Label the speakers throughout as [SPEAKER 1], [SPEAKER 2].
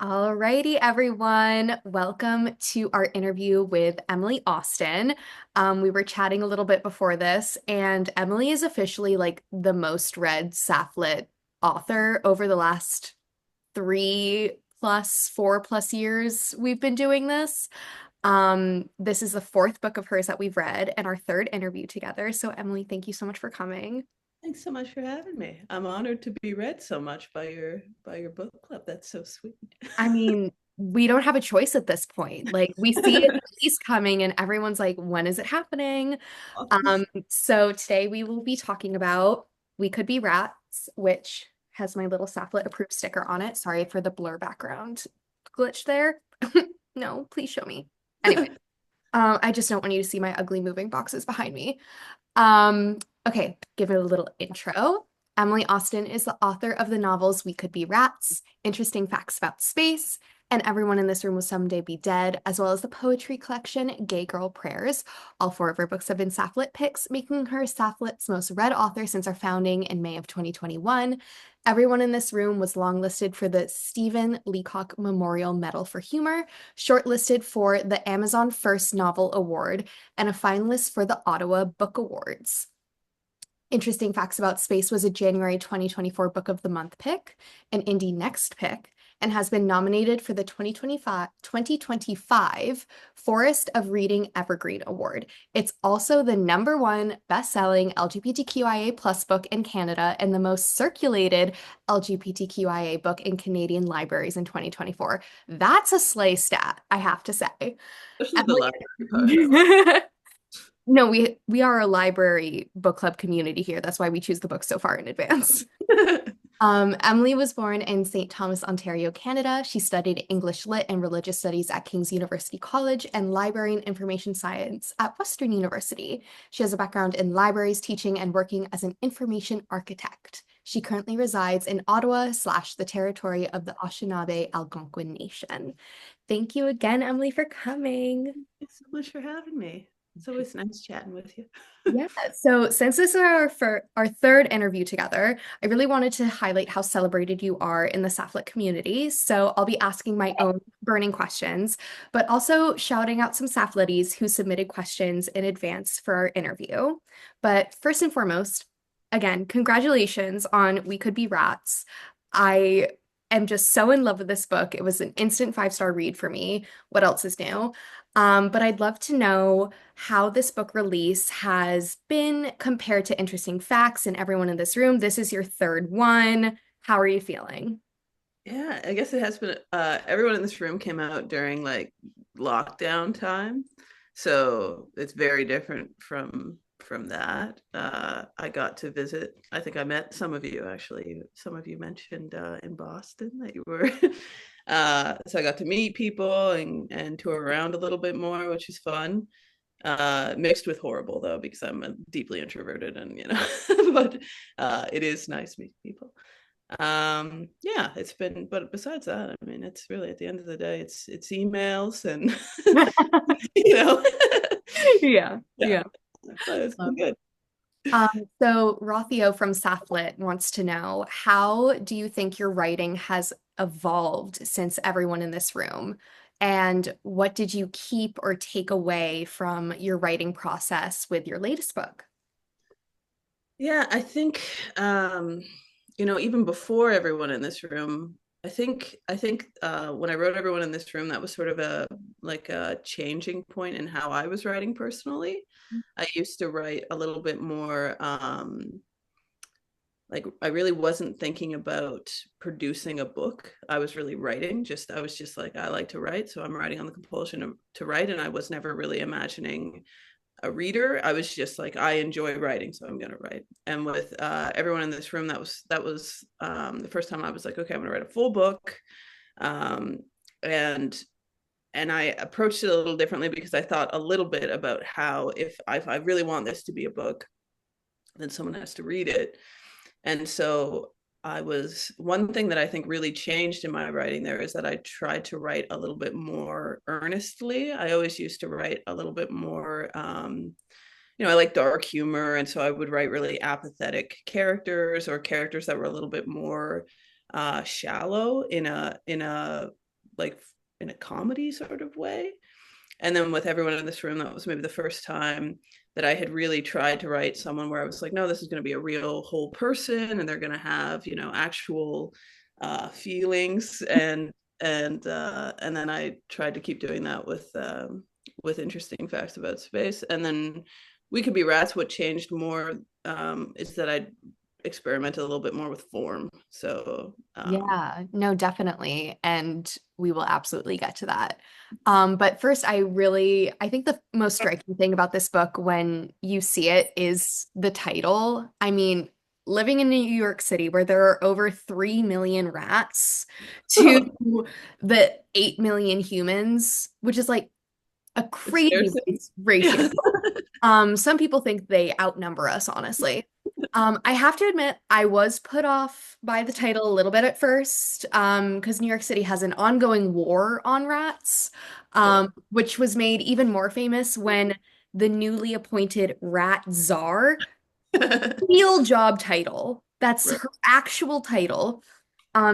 [SPEAKER 1] Alrighty, everyone. Welcome to our interview with Emily Austin. We were chatting a little bit before this, and Emily is officially like the most read Sapph-Lit author over the last 4+ years we've been doing this. This is the fourth book of hers that we've read and our third interview together. So, Emily, thank you so much for coming.
[SPEAKER 2] Thanks so much for having me. I'm honored to be read so much by your book club. That's so sweet.
[SPEAKER 1] I mean, we don't have a choice at this point. Like we see it release coming and everyone's like, when is it happening? So today we will be talking about We Could Be Rats, which has my little Sapph-Lit approved sticker on it. Sorry for the blur background glitch there. No, please show me. Anyway, I just don't want you to see my ugly moving boxes behind me. Um, okay, give it a little intro. Emily Austin is the author of the novels We Could Be Rats, Interesting Facts About Space, and Everyone in This Room Will Someday Be Dead, as well as the poetry collection Gay Girl Prayers. All four of her books have been Sapph-Lit picks, making her Sapph-Lit's most read author since our founding in May of 2021. Everyone in This Room was longlisted for the Stephen Leacock Memorial Medal for Humor, shortlisted for the Amazon First Novel Award, and a finalist for the Ottawa Book Awards. Interesting Facts About Space was a January 2024 Book of the Month pick, an Indie Next pick, and has been nominated for the 2025 Forest of Reading Evergreen Award. It's also the #1 best-selling LGBTQIA plus book in Canada and the most circulated LGBTQIA book in Canadian libraries in 2024. That's a slay stat, I have to say.
[SPEAKER 2] Especially the library part.
[SPEAKER 1] Emily, no, we are a library book club community here. That's why we choose the books so far in advance. Emily was born in St. Thomas, Ontario, Canada. She studied English Lit and Religious Studies at King's University College and Library and Information Science at Western University. She has a background in libraries, teaching, and working as an information architect. She currently resides in Ottawa / the territory of the Anishinaabe Algonquin Nation. Thank you again, Emily, for coming.
[SPEAKER 2] Thanks so much for having me. It's always nice chatting with you.
[SPEAKER 1] Yeah, so since this is our third interview together, I really wanted to highlight how celebrated you are in the Sapph-Lit community. So I'll be asking my own burning questions, but also shouting out some Sapph-Litties who submitted questions in advance for our interview. But first and foremost, again, congratulations on We Could Be Rats. I am just so in love with this book. It was an instant 5-star read for me. What else is new? But I'd love to know how this book release has been compared to Interesting Facts and Everyone in This Room. This is your third one. How are you feeling?
[SPEAKER 2] Yeah, I guess it has been everyone in this room came out during like lockdown time. So it's very different from that. I got to visit. I think I met some of you actually. Some of you mentioned in Boston that you were. So I got to meet people and tour around a little bit more, which is fun. Mixed with horrible though, because I'm a deeply introverted and but it is nice meeting people. Yeah, it's been, but besides that, I mean, it's really at the end of the day, it's emails and you know,
[SPEAKER 1] Yeah,
[SPEAKER 2] yeah,
[SPEAKER 1] yeah.
[SPEAKER 2] but it's been good.
[SPEAKER 1] Um, so Rothio from Sapph-Lit wants to know, how do you think your writing has evolved since Everyone in This Room? And what did you keep or take away from your writing process with your latest book?
[SPEAKER 2] Yeah, I think even before everyone in this room, I think when I wrote everyone in this room, that was sort of a changing point in how I was writing personally. I used to write a little bit more like I really wasn't thinking about producing a book. I was really writing. I was just like, I like to write, so I'm writing on the compulsion to write, and I was never really imagining a reader. I was just like, I enjoy writing, so I'm gonna write. And with everyone in this room, that was the first time I was like, okay, I'm gonna write a full book. Um, and I approached it a little differently because I thought a little bit about how if I really want this to be a book, then someone has to read it. And so one thing that I think really changed in my writing there is that I tried to write a little bit more earnestly. I always used to write a little bit more, I like dark humor. And so I would write really apathetic characters or characters that were a little bit more shallow in a like in a comedy sort of way. And then with everyone in this room, that was maybe the first time that I had really tried to write someone where I was like, no, this is going to be a real whole person, and they're going to have, you know, actual feelings, and then I tried to keep doing that with interesting facts about space. And then We Could Be Rats. What changed more is that I experimented a little bit more with form. So
[SPEAKER 1] Yeah, no, definitely. And we will absolutely get to that. But first, I think the most striking thing about this book when you see it is the title. I mean, living in New York City, where there are over 3 million rats to the 8 million humans, which is like a crazy
[SPEAKER 2] scarcity.
[SPEAKER 1] ratio.
[SPEAKER 2] Yeah.
[SPEAKER 1] Some people think they outnumber us, honestly. I have to admit, I was put off by the title a little bit at first, because New York City has an ongoing war on rats, which was made even more famous when the newly appointed rat czar, real job title, that's
[SPEAKER 2] Right.
[SPEAKER 1] her actual title.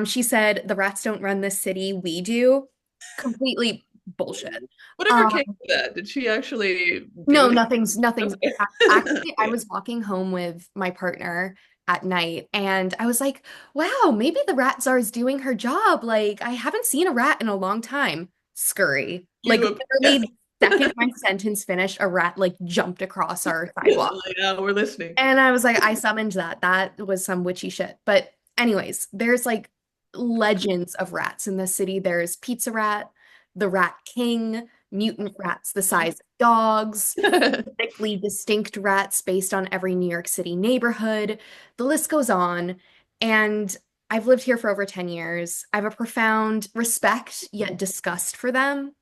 [SPEAKER 1] She said, "The rats don't run this city, we do." Completely bullshit.
[SPEAKER 2] Whatever
[SPEAKER 1] Um,
[SPEAKER 2] came of that? Did she actually do
[SPEAKER 1] no,
[SPEAKER 2] anything?
[SPEAKER 1] nothing's
[SPEAKER 2] Okay.
[SPEAKER 1] actually I
[SPEAKER 2] Okay.
[SPEAKER 1] was walking home with my partner at night and I was like, wow, maybe the rat czar is doing her job. Like, I haven't seen a rat in a long time. Scurry. Like
[SPEAKER 2] Yeah.
[SPEAKER 1] literally the second my sentence finished, a rat like jumped across our sidewalk.
[SPEAKER 2] Like, oh, we're listening.
[SPEAKER 1] And I was like, I summoned that. That was some witchy shit. But anyways, there's like legends of rats in the city. There's Pizza Rat, the Rat King, mutant rats the size of dogs, genetically distinct rats based on every New York City neighborhood. The list goes on. And I've lived here for over 10 years. I have a profound respect yet disgust for them.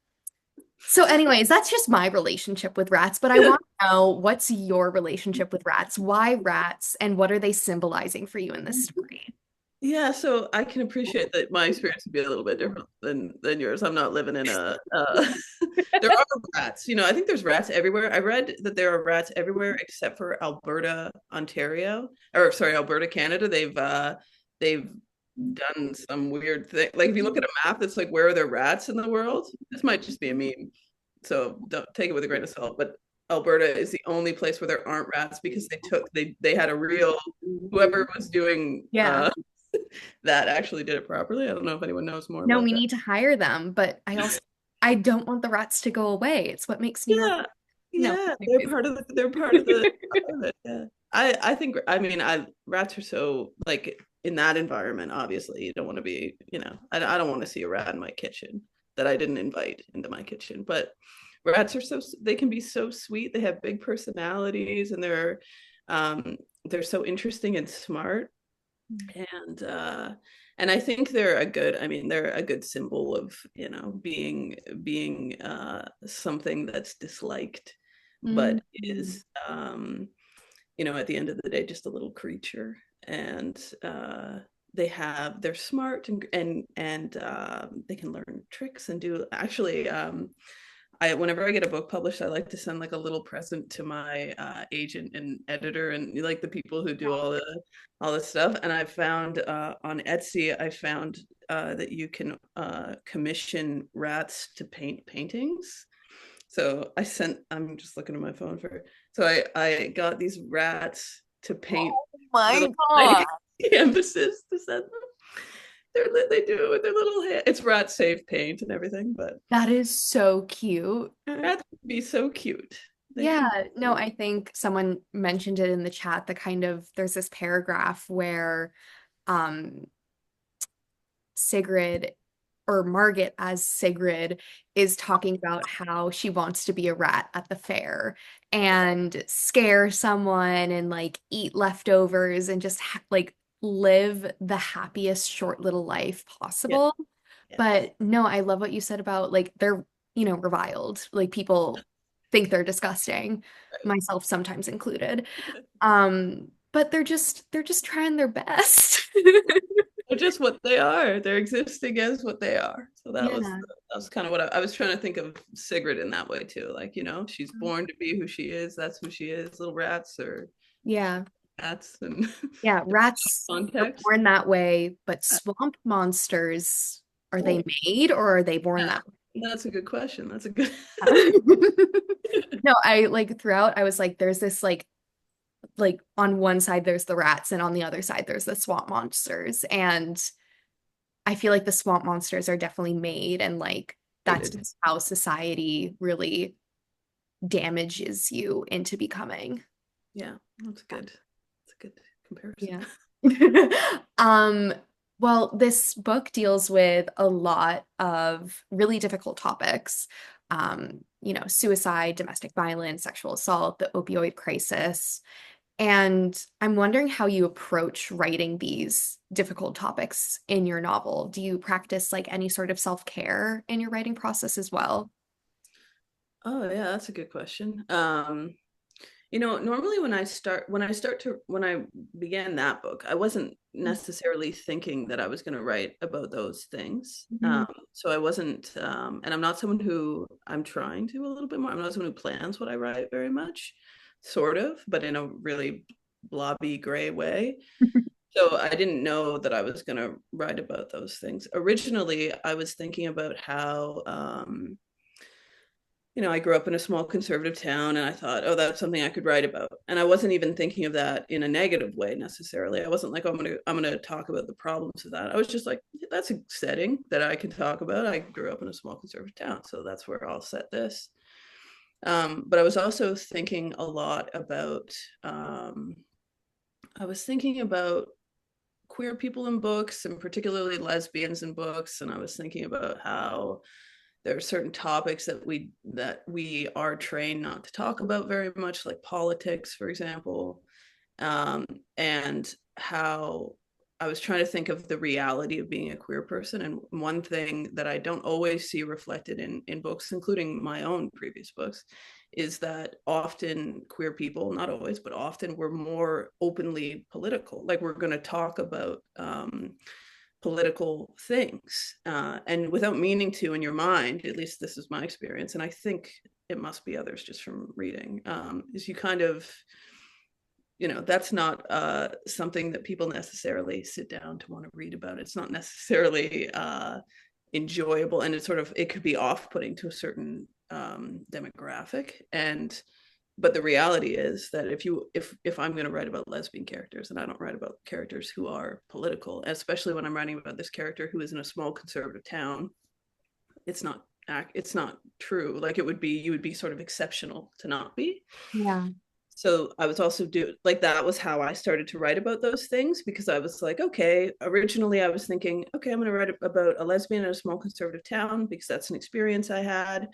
[SPEAKER 1] So, anyways, that's just my relationship with rats, but I want to know what's your relationship with rats? Why rats, and what are they symbolizing for you in this story?
[SPEAKER 2] Yeah, so I can appreciate that my experience would be a little bit different than yours. I'm not living in a there are rats. You know, I think there's rats everywhere. I read that there are rats everywhere except for Alberta, Ontario, or sorry, Alberta, Canada. They've done some weird thing. Like if you look at a map that's like where are there rats in the world? This might just be a meme. So don't take it with a grain of salt, but Alberta is the only place where there aren't rats because they had a real whoever was doing
[SPEAKER 1] Yeah.
[SPEAKER 2] that actually did it properly. I don't know if anyone knows more
[SPEAKER 1] No,
[SPEAKER 2] about
[SPEAKER 1] we
[SPEAKER 2] that.
[SPEAKER 1] need to hire them, but I don't want the rats to go away. It's what makes New York.
[SPEAKER 2] Yeah,
[SPEAKER 1] No.
[SPEAKER 2] yeah, they're part of the of it. Yeah, I think I mean I rats are so like in that environment. Obviously, you don't want to be I don't want to see a rat in my kitchen that I didn't invite into my kitchen. But rats are they can be so sweet. They have big personalities and they're so interesting and smart. and uh and I think they're a good symbol of being something that's disliked but
[SPEAKER 1] Mhm.
[SPEAKER 2] is at the end of the day just a little creature. And they're smart and they can learn tricks and do actually I whenever I get a book published, I like to send like a little present to my agent and editor and like the people who do all this stuff. And I found on Etsy, I found that you can commission rats to paint paintings. So I'm just looking at my phone for. So I got these rats to paint
[SPEAKER 1] Oh my
[SPEAKER 2] little
[SPEAKER 1] God.
[SPEAKER 2] tiny canvases to send them. They do it with their little hand. It's rat safe paint and everything, but
[SPEAKER 1] That is so cute.
[SPEAKER 2] rats can be so cute. They
[SPEAKER 1] Yeah,
[SPEAKER 2] can.
[SPEAKER 1] no, I think someone mentioned it in the chat, the kind of there's this paragraph where um Sigrid or Margit as Sigrid is talking about how she wants to be a rat at the fair and scare someone and like eat leftovers and just like live the happiest short little life
[SPEAKER 2] Yeah,
[SPEAKER 1] possible.
[SPEAKER 2] yeah.
[SPEAKER 1] But no, I love what you said about like they're, reviled. Like people think they're disgusting, myself sometimes included. But they're just trying their best.
[SPEAKER 2] They're just what they are. They're existing as what they are. So
[SPEAKER 1] Yeah.
[SPEAKER 2] that was kind of what I was trying to think of Sigrid in that way too. Like, she's born to be who she is. That's who she is. Little rats or
[SPEAKER 1] Yeah.
[SPEAKER 2] cats and
[SPEAKER 1] Yeah, rats are
[SPEAKER 2] context.
[SPEAKER 1] born that way, but swamp monsters. Are they
[SPEAKER 2] Oh,
[SPEAKER 1] made or are they born
[SPEAKER 2] yeah.
[SPEAKER 1] that
[SPEAKER 2] That's a good question. That's a good.
[SPEAKER 1] way? No, I like throughout I was like there's this like on one side there's the rats and on the other side there's the swamp monsters, and I feel like the swamp monsters are definitely made, and like that's
[SPEAKER 2] Hated.
[SPEAKER 1] just how society really damages you into becoming.
[SPEAKER 2] Yeah, that's good. That's a good comparison.
[SPEAKER 1] Yeah. Um, well, this book deals with a lot of really difficult topics. Suicide, domestic violence, sexual assault, the opioid crisis. And I'm wondering how you approach writing these difficult topics in your novel. Do you practice like any sort of self-care in your writing process as well?
[SPEAKER 2] Oh yeah, that's a good question. Normally when I began that book, I wasn't necessarily thinking that I was going to write about those things.
[SPEAKER 1] Mhm.
[SPEAKER 2] So I wasn't, and I'm not someone who I'm trying to a little bit more. I'm not someone who plans what I write very much, sort of, but in a really blobby gray way. So I didn't know that I was going to write about those things. Originally, I was thinking about how, I grew up in a small conservative town and I thought, oh, that's something I could write about. And I wasn't even thinking of that in a negative way necessarily. I wasn't like, oh, I'm gonna talk about the problems of that. I was just like, that's a setting that I can talk about. I grew up in a small conservative town, so that's where I'll set this. But I was also thinking a lot about I was thinking about queer people in books and particularly lesbians in books. And I was thinking about how there are certain topics that we are trained not to talk about very much, like politics, for example, and how I was trying to think of the reality of being a queer person. And one thing that I don't always see reflected in books, including my own previous books, is that often queer people, not always, but often we're more openly political. Like we're going to talk about political things, and without meaning to in your mind, at least this is my experience, and I think it must be others just from reading, is you kind of, that's not something that people necessarily sit down to want to read about. It's not necessarily enjoyable, and it could be off-putting to a certain demographic. And but the reality is that if I'm going to write about lesbian characters, and I don't write about characters who are political, especially when I'm writing about this character who is in a small conservative town, it's not true. Like you would be sort of exceptional to not be.
[SPEAKER 1] Yeah.
[SPEAKER 2] So I was also that was how I started to write about those things, because I was like, okay, originally I was thinking, okay, I'm going to write about a lesbian in a small conservative town because that's an experience I had.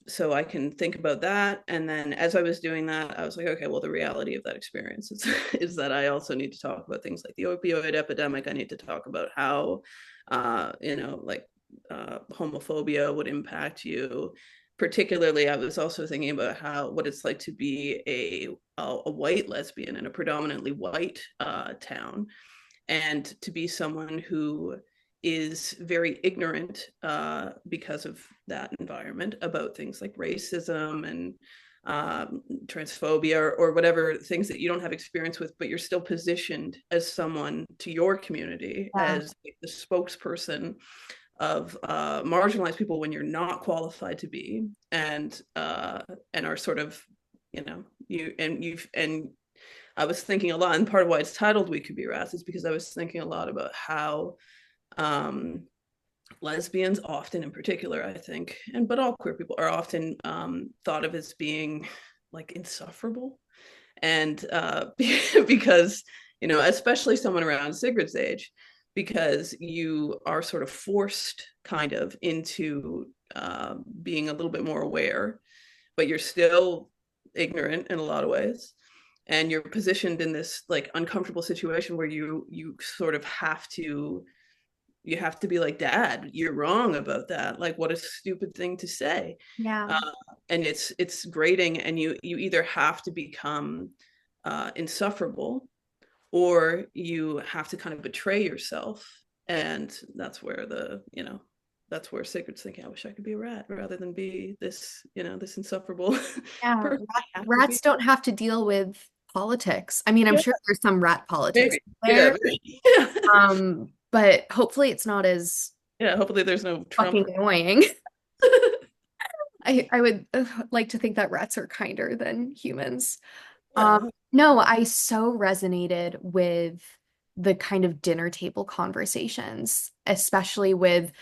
[SPEAKER 2] So I can think about that. And then as I was doing that, I was like, okay, well, the reality of that experience is that I also need to talk about things like the opioid epidemic. I need to talk about how, homophobia would impact you. Particularly, I was also thinking about what it's like to be a white lesbian in a predominantly white town, and to be someone who is very ignorant because of that environment about things like racism and transphobia, or whatever things that you don't have experience with, but you're still positioned as someone to your community
[SPEAKER 1] Yeah.
[SPEAKER 2] as the spokesperson of marginalized people when you're not qualified to be, and are sort of, and I was thinking a lot, and part of why it's titled We Could Be Rats is because I was thinking a lot about how um, lesbians often, in particular, I think, but all queer people are often thought of as being like insufferable. And because, especially someone around Sigrid's age, because you are sort of forced kind of into being a little bit more aware, but you're still ignorant in a lot of ways, and you're positioned in this like uncomfortable situation where you sort of have to be like, dad, you're wrong about that, like what a stupid thing to say.
[SPEAKER 1] Yeah.
[SPEAKER 2] uh, and it's grating, and you either have to become insufferable, or you have to kind of betray yourself. And that's where Sigurd's thinking, I wish I could be a rat rather than be this insufferable
[SPEAKER 1] Yeah.
[SPEAKER 2] person I have to be.
[SPEAKER 1] Rats don't have to deal with politics. I mean, I'm
[SPEAKER 2] Yeah,
[SPEAKER 1] sure there's some rat politics
[SPEAKER 2] maybe. Yeah,
[SPEAKER 1] there.
[SPEAKER 2] maybe. Yeah.
[SPEAKER 1] but hopefully it's not as
[SPEAKER 2] Yeah, hopefully there's no Trump.
[SPEAKER 1] fucking annoying. I would like to think that rats are kinder than humans. Um,
[SPEAKER 2] Yeah,
[SPEAKER 1] no, I so resonated with the kind of dinner table conversations, especially with,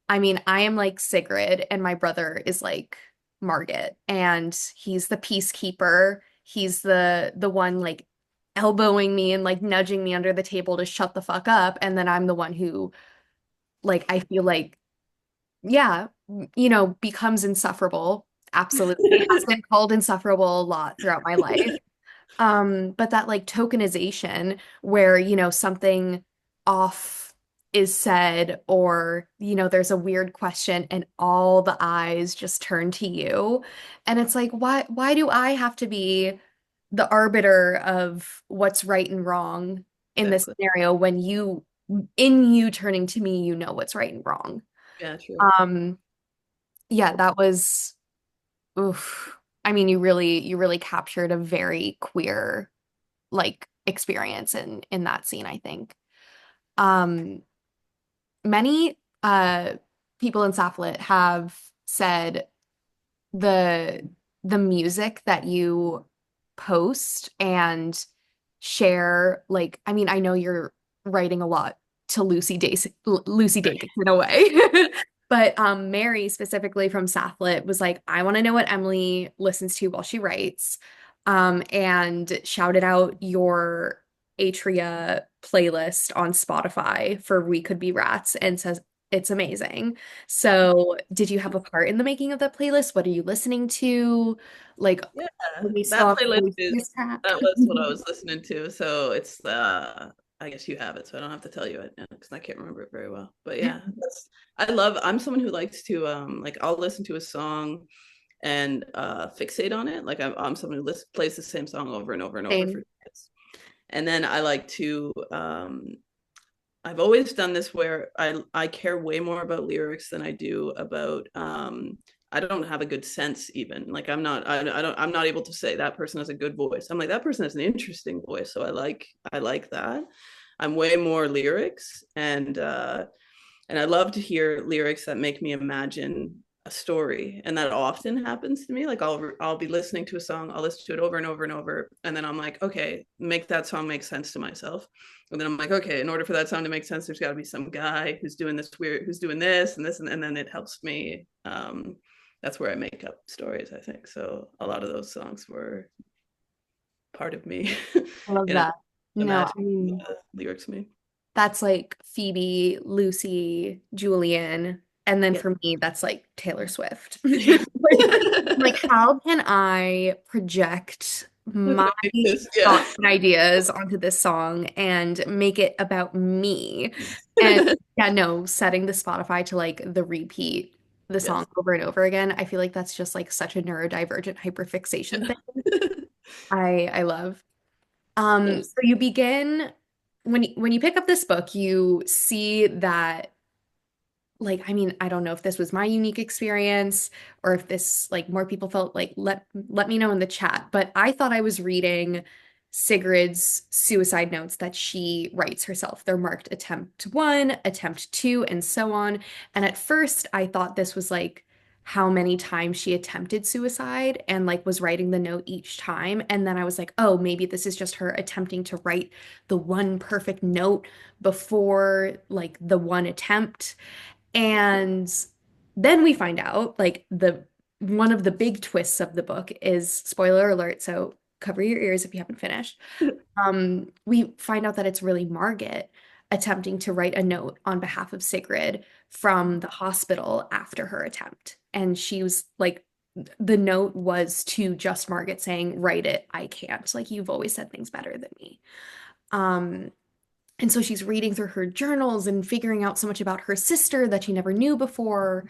[SPEAKER 1] I mean, I am like Sigrid and my brother is like Margit, and he's the peacekeeper. He's the one like elbowing me and like nudging me under the table to shut the fuck up, and then I'm the one who like I feel like yeah, becomes insufferable. Absolutely. Has been called insufferable a lot throughout my life. But that like tokenization where, something off is said or, there's a weird question and all the eyes just turn to you. And it's like, why do I have to be the arbiter of what's right and wrong in this
[SPEAKER 2] exactly.
[SPEAKER 1] scenario when in you turning to me, you know what's right and wrong.
[SPEAKER 2] Yeah, true.
[SPEAKER 1] Um, yeah, that was oof. I mean, you really captured a very queer like experience in that scene, I think. Um, many people in Sapph-Lit have said the the music that you post and share, like, I mean, I know you're writing a lot to Lucy Dacus in a way. But Mary specifically from Sapph-Lit was like, I want to know what Emily listens to while she writes. And shouted out your Atria playlist on Spotify for We Could Be Rats and says it's amazing. So, did you have a part in the making of that playlist? What are you listening to? Like,
[SPEAKER 2] Yeah,
[SPEAKER 1] are we still
[SPEAKER 2] that
[SPEAKER 1] on the
[SPEAKER 2] playlist is
[SPEAKER 1] Lucy's track?
[SPEAKER 2] that was what I was listening to. So it's I guess you have it, so I don't have to tell you it now because I can't remember it very well. But yeah, I'm someone who likes to like I'll listen to a song and fixate on it. Like I'm someone who plays the same song over and over and over for
[SPEAKER 1] Same.
[SPEAKER 2] years. And then I like to I've always done this where I care way more about lyrics than I do about I don't have a good sense even. Like I'm not able to say that person has a good voice. I'm like that person has an interesting voice, so I like that. I'm way more lyrics and I love to hear lyrics that make me imagine a story, and that often happens to me. Like I'll be listening to a song, I'll listen to it over and over and over, and then I'm like, okay, make that song make sense to myself. And then I'm like, okay, in order for that song to make sense, there's got to be some guy who's doing this weird, who's doing this and this, and then it helps me. That's where I make up stories, I think. So a lot of those songs were part of me,
[SPEAKER 1] I love
[SPEAKER 2] and
[SPEAKER 1] that. No, I
[SPEAKER 2] imagining
[SPEAKER 1] mean,
[SPEAKER 2] lyrics to me.
[SPEAKER 1] that's like Phoebe, Lucy, Julian, and then
[SPEAKER 2] Yeah.
[SPEAKER 1] for me, that's like Taylor Swift. Like, how can I project my
[SPEAKER 2] Yeah.
[SPEAKER 1] thoughts and ideas onto this song and make it about me? And yeah, no, setting the Spotify to like the repeat the song
[SPEAKER 2] Yes.
[SPEAKER 1] over and over again, I feel like that's just like such a neurodivergent hyperfixation thing. I love.
[SPEAKER 2] Yeah.
[SPEAKER 1] So you begin when you pick up this book, you see that like I mean, I don't know if this was my unique experience or if this like more people felt like let me know in the chat, but I thought I was reading Sigrid's suicide notes that she writes herself. They're marked attempt 1, attempt 2, and so on. And at first I thought this was like how many times she attempted suicide and like was writing the note each time. And then I was like, oh, maybe this is just her attempting to write the one perfect note before like the one attempt. And then we find out, like the one of the big twists of the book is spoiler alert, so cover your ears if you haven't finished. We find out that it's really Margit attempting to write a note on behalf of Sigrid from the hospital after her attempt. And she was like, the note was to just Margit saying, write it, I can't. Like, you've always said things better than me. Um, and so she's reading through her journals and figuring out so much about her sister that she never knew before.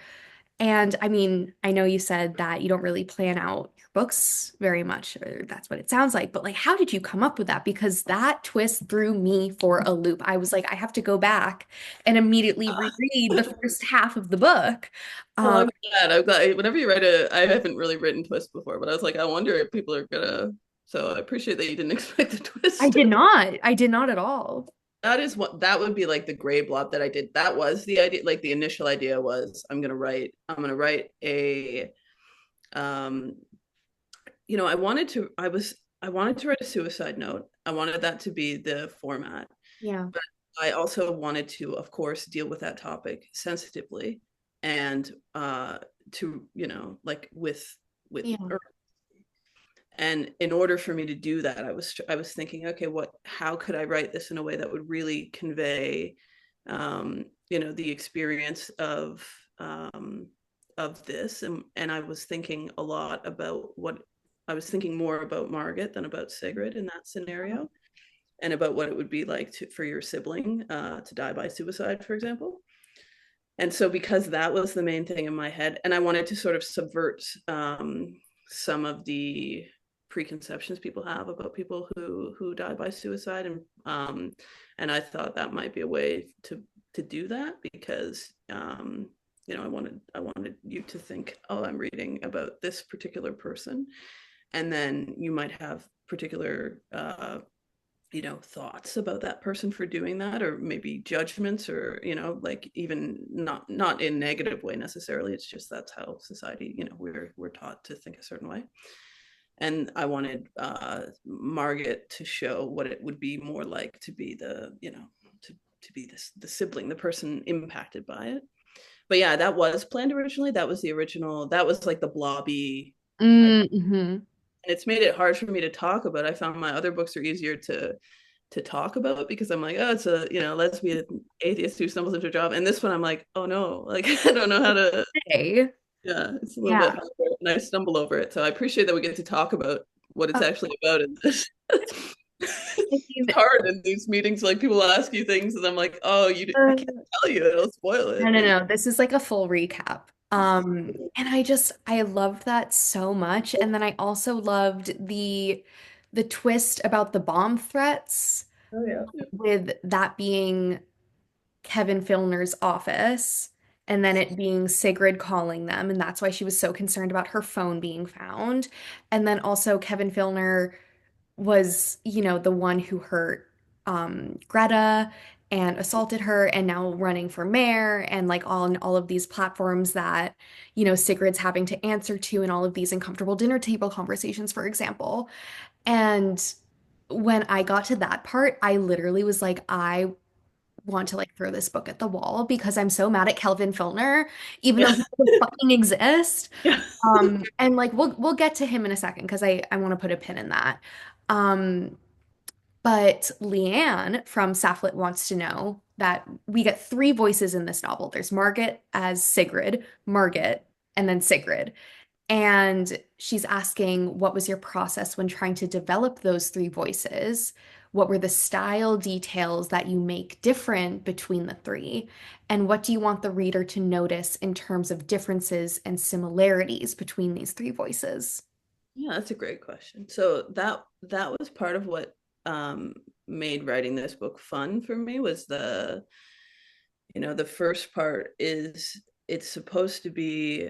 [SPEAKER 1] And I mean, I know you said that you don't really plan out your books very much, or that's what it sounds like, but like, how did you come up with that? Because that twist threw me for a loop. I was like, I have to go back and immediately reread the first half of the book.
[SPEAKER 2] Well,
[SPEAKER 1] Um,
[SPEAKER 2] I'm glad. I'm glad. Whenever you write I haven't really written twist before, but I was like, I wonder if people are gonna. So I appreciate that you didn't expect the
[SPEAKER 1] I
[SPEAKER 2] twist.
[SPEAKER 1] did not. I did not at all.
[SPEAKER 2] that is what that would be like the gray blob that I did. That was the idea. Like the initial idea was I'm gonna write a um I wanted to write a suicide note. I wanted that to be the format.
[SPEAKER 1] Yeah.
[SPEAKER 2] But I also wanted to, of course, deal with that topic sensitively and to, like with
[SPEAKER 1] Yeah.
[SPEAKER 2] and in order for me to do that, I was thinking, okay, how could I write this in a way that would really convey the experience of this, and I was thinking a lot about what I was thinking more about Margaret than about Sigrid in that scenario, and about what it would be like for your sibling to die by suicide, for example. And so, because that was the main thing in my head, and I wanted to sort of subvert some of the preconceptions people have about people who die by suicide, and I thought that might be a way to do that, because I wanted you to think, oh, I'm reading about this particular person, and then you might have particular thoughts about that person for doing that, or maybe judgments, or like, even not in negative way necessarily. It's just that's how society, we're taught to think a certain way. And I wanted Margaret to show what it would be more like to be to be the sibling, the person impacted by it. But yeah, that was planned originally. That was the original. That was like the blobby.
[SPEAKER 1] Mm-hmm.
[SPEAKER 2] And it's made it hard for me to talk about. I found my other books are easier to talk about, because I'm like, oh, it's a lesbian atheist who stumbles into a job, and this one I'm like, oh no, like I don't know how to.
[SPEAKER 1] Okay.
[SPEAKER 2] Yeah, it's a little bit
[SPEAKER 1] Yeah.
[SPEAKER 2] harder, and I stumble over it. So I appreciate that we get to talk about what it's
[SPEAKER 1] Oh,
[SPEAKER 2] actually about in this.
[SPEAKER 1] I
[SPEAKER 2] It's
[SPEAKER 1] mean,
[SPEAKER 2] hard in these meetings, like people ask you things, and I'm like, oh, I can't tell you, it'll spoil
[SPEAKER 1] no,
[SPEAKER 2] it.
[SPEAKER 1] no, no. This is like a full recap. And I loved that so much. And then I also loved the twist about the bomb threats,
[SPEAKER 2] Oh yeah.
[SPEAKER 1] with that being Kevin Filner's office, and then it being Sigrid calling them, and that's why she was so concerned about her phone being found. And then also Kevin Filner was, the one who hurt Greta and assaulted her, and now running for mayor, and like on all of these platforms that, Sigrid's having to answer to, and all of these uncomfortable dinner table conversations, for example. And when I got to that part, I literally was like, I want to like throw this book at the wall because I'm so mad at Kelvin Filner, even though
[SPEAKER 2] Yeah.
[SPEAKER 1] he doesn't fucking exist.
[SPEAKER 2] Yeah.
[SPEAKER 1] And like we'll get to him in a second because I want to put a pin in that. Um, but Leanne from Sapph-Lit wants to know that we get three voices in this novel. There's Margaret as Sigrid, Margaret, and then Sigrid. And she's asking, what was your process when trying to develop those three voices? What were the style details that you make different between the three? And what do you want the reader to notice in terms of differences and similarities between these three voices?
[SPEAKER 2] Yeah, that's a great question. So that was part of what um made writing this book fun for me, was the first part is it's supposed to be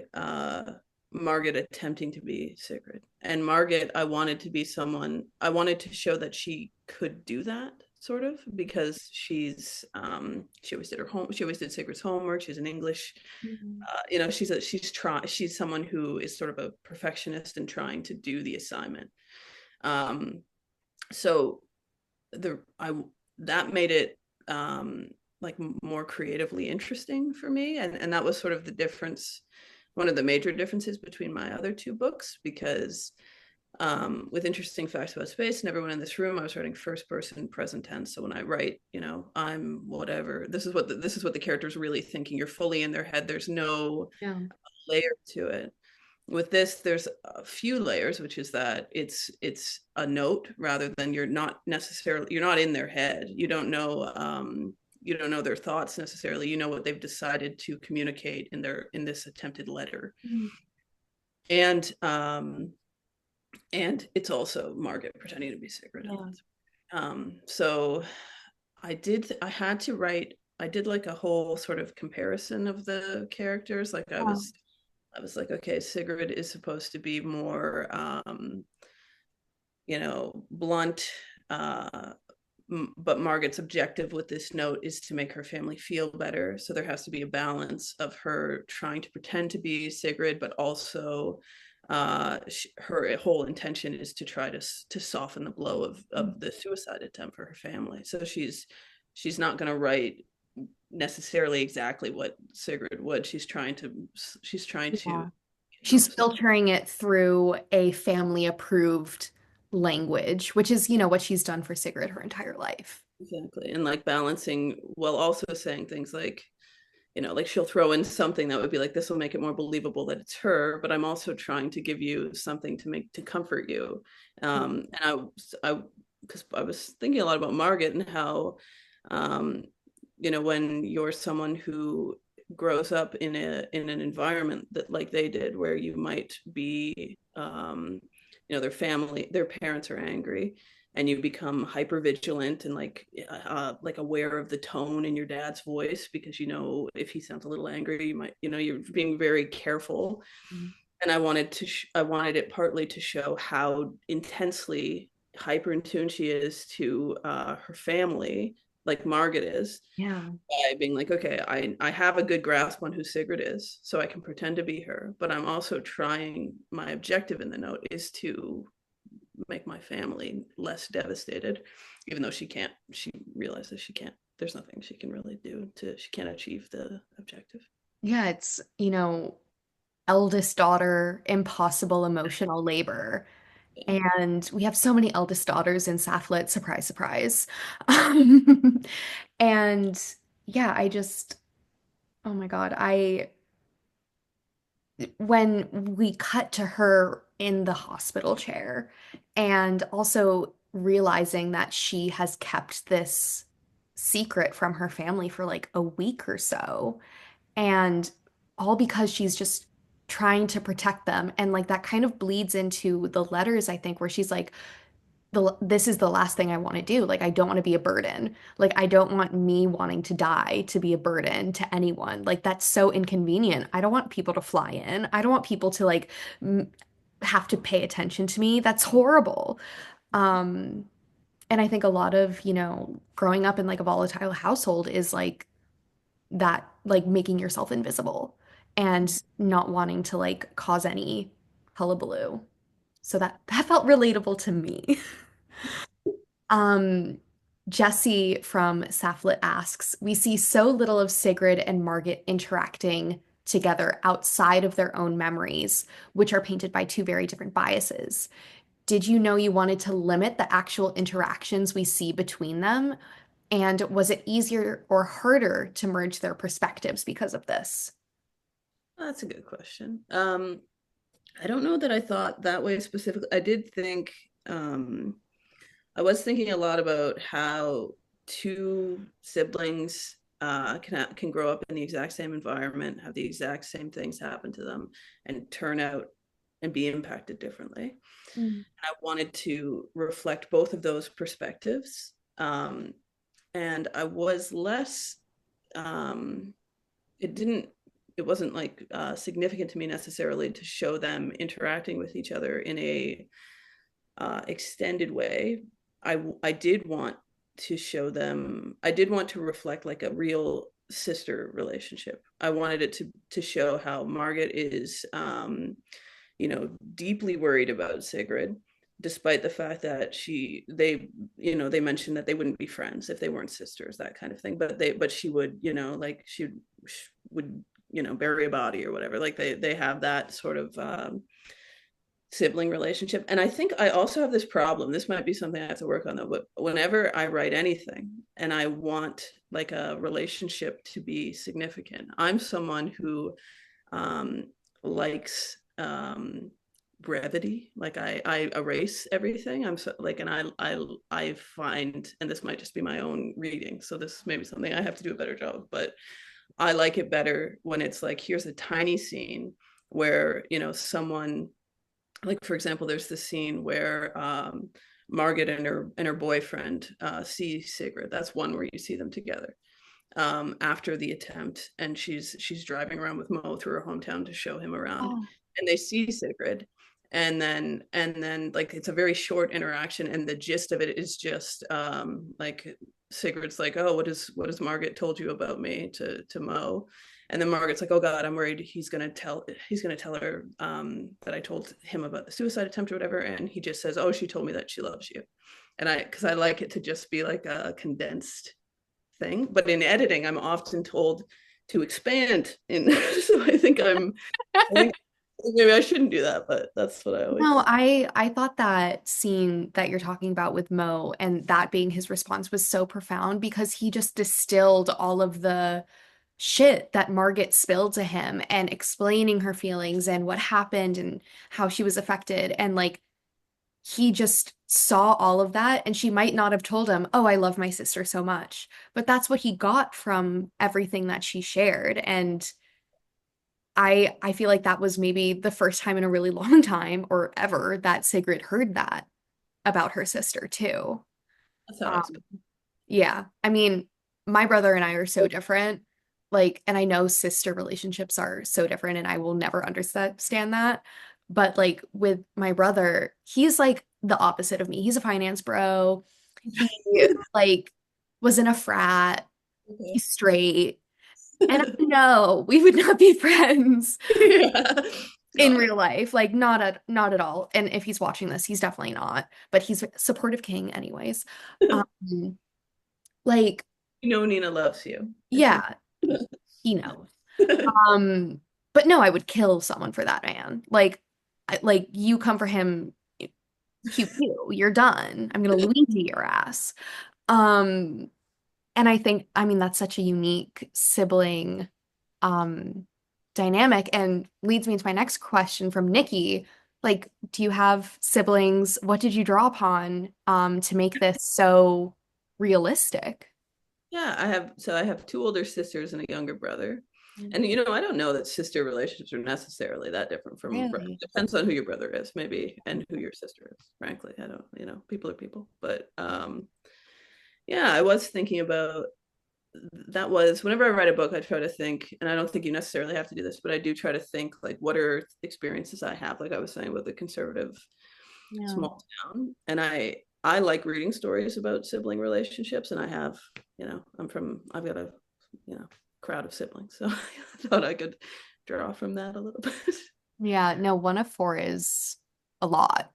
[SPEAKER 2] Margaret attempting to be Sigrid. And Margaret, I wanted to show that she could do that, sort of, because she always did Sigrid's homework. She's an English,
[SPEAKER 1] Mhm.
[SPEAKER 2] she's someone who is sort of a perfectionist and trying to do the assignment. Um, so the I that made it like more creatively interesting for me, and that was sort of the difference, one of the major differences between my other two books, because with Interesting Facts About Space and Everyone in This Room, I was writing first person present tense. So when I write, I'm whatever, this is what the character's really thinking. You're fully in their head. There's no
[SPEAKER 1] Yeah.
[SPEAKER 2] layer to it. With this, there's a few layers, which is that it's a note, rather than you're not in their head. You don't know their thoughts necessarily. You know what they've decided to communicate in this attempted letter.
[SPEAKER 1] Mhm.
[SPEAKER 2] And it's also Margaret pretending to be Sigrid.
[SPEAKER 1] Yeah.
[SPEAKER 2] So I had to write, I did like a whole sort of comparison of the characters. Like
[SPEAKER 1] Yeah.
[SPEAKER 2] I was like, okay, Sigrid is supposed to be more, blunt, uh, but Margaret's objective with this note is to make her family feel better. So there has to be a balance of her trying to pretend to be Sigrid, but also her whole intention is to try to soften the blow of the suicide attempt for her family. So she's not going to write necessarily exactly what Sigrid would. She's trying to
[SPEAKER 1] Yeah. She's
[SPEAKER 2] so
[SPEAKER 1] filtering it through a family approved language, which is, what she's done for Sigrid her entire life.
[SPEAKER 2] exactly, and like balancing while also saying things like, like she'll throw in something that would be like, this will make it more believable that it's her, but I'm also trying to give you something to comfort you. And because I was thinking a lot about Margaret and how, um, when you're someone who grows up in an environment that like they did, where you might be, their parents are angry, and you become hyper vigilant and like aware of the tone in your dad's voice, because if he sounds a little angry, you might, you're being very careful.
[SPEAKER 1] Mhm.
[SPEAKER 2] And I wanted it partly to show how intensely hyper in tune she is to her family, like Margaret is,
[SPEAKER 1] Yeah.
[SPEAKER 2] by being like, okay, I have a good grasp on who Sigrid is, so I can pretend to be her, but I'm also trying, my objective in the note is to make my family less devastated, even though she realizes she can't, there's nothing she can really do she can't achieve the objective.
[SPEAKER 1] Yeah, it's, eldest daughter, impossible emotional labor.
[SPEAKER 2] Yeah.
[SPEAKER 1] And we have so many eldest daughters in Sapph-Lit, surprise, surprise. Um, and yeah, oh my God, when we cut to her in the hospital chair and also realizing that she has kept this secret from her family for like a week or so, and all because she's just trying to protect them. And like that kind of bleeds into the letters, I think, where she's like, this is the last thing I want to do. Like, I don't want to be a burden. Like, I don't want me wanting to die to be a burden to anyone. Like, that's so inconvenient. I don't want people to fly in. I don't want people to like m have to pay attention to me. That's horrible. Um, and I think a lot of, growing up in like a volatile household is like that, like making yourself invisible and not wanting to like cause any hullabaloo. So that felt relatable to me. Um, Jesse from Sapph-Lit asks, we see so little of Sigrid and Margaret interacting together outside of their own memories, which are painted by two very different biases. Did you know you wanted to limit the actual interactions we see between them? And was it easier or harder to merge their perspectives because of this?
[SPEAKER 2] That's a good question. I don't know that I thought that way specifically. I did think, I was thinking a lot about how two siblings can grow up in the exact same environment, have the exact same things happen to them, and turn out and be impacted differently.
[SPEAKER 1] Mm.
[SPEAKER 2] I wanted to reflect both of those perspectives, and I was less. Um, it didn't. It wasn't like significant to me necessarily to show them interacting with each other in a extended way. I did want to show them. I did want to reflect like a real sister relationship. I wanted it to show how Margaret is, deeply worried about Sigrid, despite the fact that they mentioned that they wouldn't be friends if they weren't sisters, that kind of thing. But she would, like she would, bury a body or whatever. Like they have that sort of sibling relationship. And I think I also have this problem. This might be something I have to work on though, but whenever I write anything and I want like a relationship to be significant, I'm someone who likes brevity. Like I erase everything. I'm so like, and I find, and this might just be my own reading, so this may be something I have to do a better job, but I like it better when it's like, here's a tiny scene where, someone, like for example, there's this scene where Margaret and her boyfriend see Sigrid. That's one where you see them together after the attempt, and she's driving around with Mo through her hometown to show him around,
[SPEAKER 1] Oh,
[SPEAKER 2] and they see Sigrid, and then like it's a very short interaction, and the gist of it is just like Sigrid's like, oh, what has Margaret told you about me to Mo? And then Margaret's like, oh God, I'm worried he's gonna tell her that I told him about the suicide attempt or whatever. And he just says, oh, she told me that she loves you. And because I like it to just be like a condensed thing. But in editing, I'm often told to expand. So I think maybe I shouldn't do that, but that's what I always
[SPEAKER 1] No,
[SPEAKER 2] think.
[SPEAKER 1] I thought that scene that you're talking about with Mo and that being his response was so profound because he just distilled all of the shit that Margaret spilled to him and explaining her feelings and what happened and how she was affected. And like he just saw all of that and she might not have told him, "Oh, I love my sister so much." But that's what he got from everything that she shared. And I feel like that was maybe the first time in a really long time or ever that Sigrid heard that about her sister too.
[SPEAKER 2] That's how I
[SPEAKER 1] Um,
[SPEAKER 2] expect.
[SPEAKER 1] yeah, I mean, my brother and I are so different. Like, and I know sister relationships are so different, and I will never understand that. But like with my brother, he's like the opposite of me. He's a finance bro. He like was in a frat.
[SPEAKER 2] Okay.
[SPEAKER 1] He's straight. And I know we would not be friends
[SPEAKER 2] Yeah.
[SPEAKER 1] in
[SPEAKER 2] Got it.
[SPEAKER 1] real life. Like not at all. And if he's watching this, he's definitely not. But he's a supportive king anyways. Um, like,
[SPEAKER 2] Nina loves you. I think.
[SPEAKER 1] yeah, he knows. Um, but no, I would kill someone for that man. Like, like you come for him, pew pew, you're done. I'm gonna Luigi your ass. Um, and I think, I mean, that's such a unique sibling um dynamic and leads me into my next question from Nikki. Like, do you have siblings? What did you draw upon to make this so realistic?
[SPEAKER 2] Yeah, I have two older sisters and a younger brother.
[SPEAKER 1] Mm.
[SPEAKER 2] And I don't know that sister relationships are necessarily that different from brother.
[SPEAKER 1] Really?
[SPEAKER 2] Depends on who your brother is, maybe, and who your sister is, frankly. I don't, people are people. But yeah, I was thinking about that was whenever I write a book, I try to think, and I don't think you necessarily have to do this, but I do try to think like what are experiences I have, like I was saying with the conservative
[SPEAKER 1] Yeah.
[SPEAKER 2] small town. And I like reading stories about sibling relationships, and I've got a crowd of siblings, so I thought I could draw from that a little bit.
[SPEAKER 1] Yeah, no, one of four is a lot.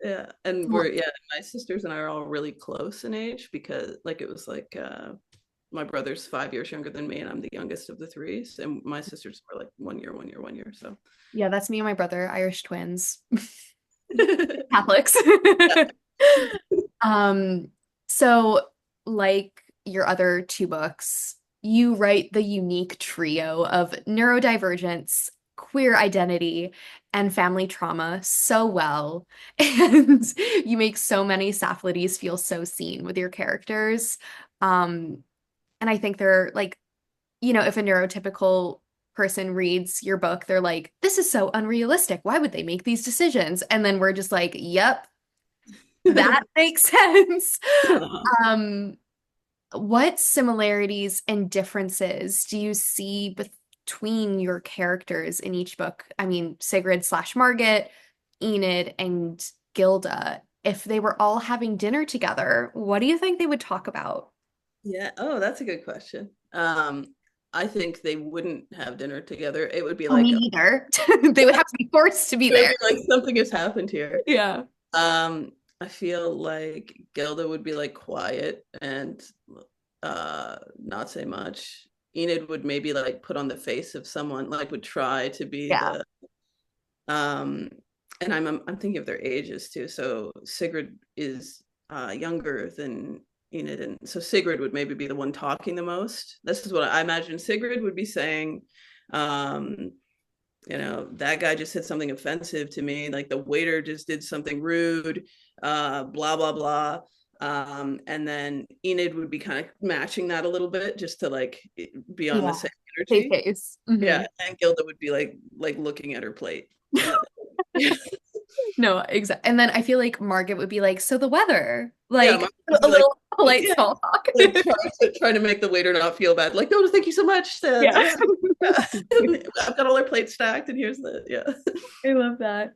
[SPEAKER 2] Yeah, and
[SPEAKER 1] Well,
[SPEAKER 2] my sisters and I are all really close in age because like it was like my brother's 5 years younger than me, and I'm the youngest of the three, and my sisters were like 1 year, 1 year, 1 year. So
[SPEAKER 1] yeah, that's me and my brother, Irish twins, Catholics. Um, so like your other two books, you write the unique trio of neurodivergence, queer identity, and family trauma so well. And you make so many Sapph-Lities feel so seen with your characters. Um, and I think they're like, if a neurotypical person reads your book, they're like, this is so unrealistic. Why would they make these decisions? And then we're just like, yep, that makes sense. Um, what similarities and differences do you see between your characters in each book? I mean, Sigrid slash Margit, Enid, and Gilda. If they were all having dinner together, what do you think they would talk about?
[SPEAKER 2] Yeah. Oh, that's a good question. I think they wouldn't have dinner together. It would be
[SPEAKER 1] Oh,
[SPEAKER 2] like
[SPEAKER 1] me neither. They would have to be forced to be
[SPEAKER 2] it would
[SPEAKER 1] there.
[SPEAKER 2] be like something has happened here.
[SPEAKER 1] Yeah.
[SPEAKER 2] Um, I feel like Gilda would be like quiet and not say much. Enid would maybe like put on the face of someone, like would try to be
[SPEAKER 1] Yeah.
[SPEAKER 2] the um and I'm thinking of their ages too. So Sigrid is younger than Enid, and so Sigrid would maybe be the one talking the most. This is what I imagine Sigrid would be saying. Um, that guy just said something offensive to me, like the waiter just did something rude, blah blah blah. And then Enid would be kind of matching that a little bit just to like be on the
[SPEAKER 1] Yeah.
[SPEAKER 2] same
[SPEAKER 1] Face
[SPEAKER 2] energy.
[SPEAKER 1] face.
[SPEAKER 2] Yeah,
[SPEAKER 1] Hmm.
[SPEAKER 2] and Gilda would be like looking at her plate. Uh, yeah,
[SPEAKER 1] No, exactly. And then I feel like Margaret would be like, so the weather,
[SPEAKER 2] yeah,
[SPEAKER 1] like
[SPEAKER 2] Mom would
[SPEAKER 1] a
[SPEAKER 2] be like,
[SPEAKER 1] little. Polite
[SPEAKER 2] Yeah,
[SPEAKER 1] small talk.
[SPEAKER 2] like trying to make the waiter not feel bad. Like, no, thank you so much.
[SPEAKER 1] Yeah.
[SPEAKER 2] I've got all our plates stacked, and here's the yeah.
[SPEAKER 1] I love that.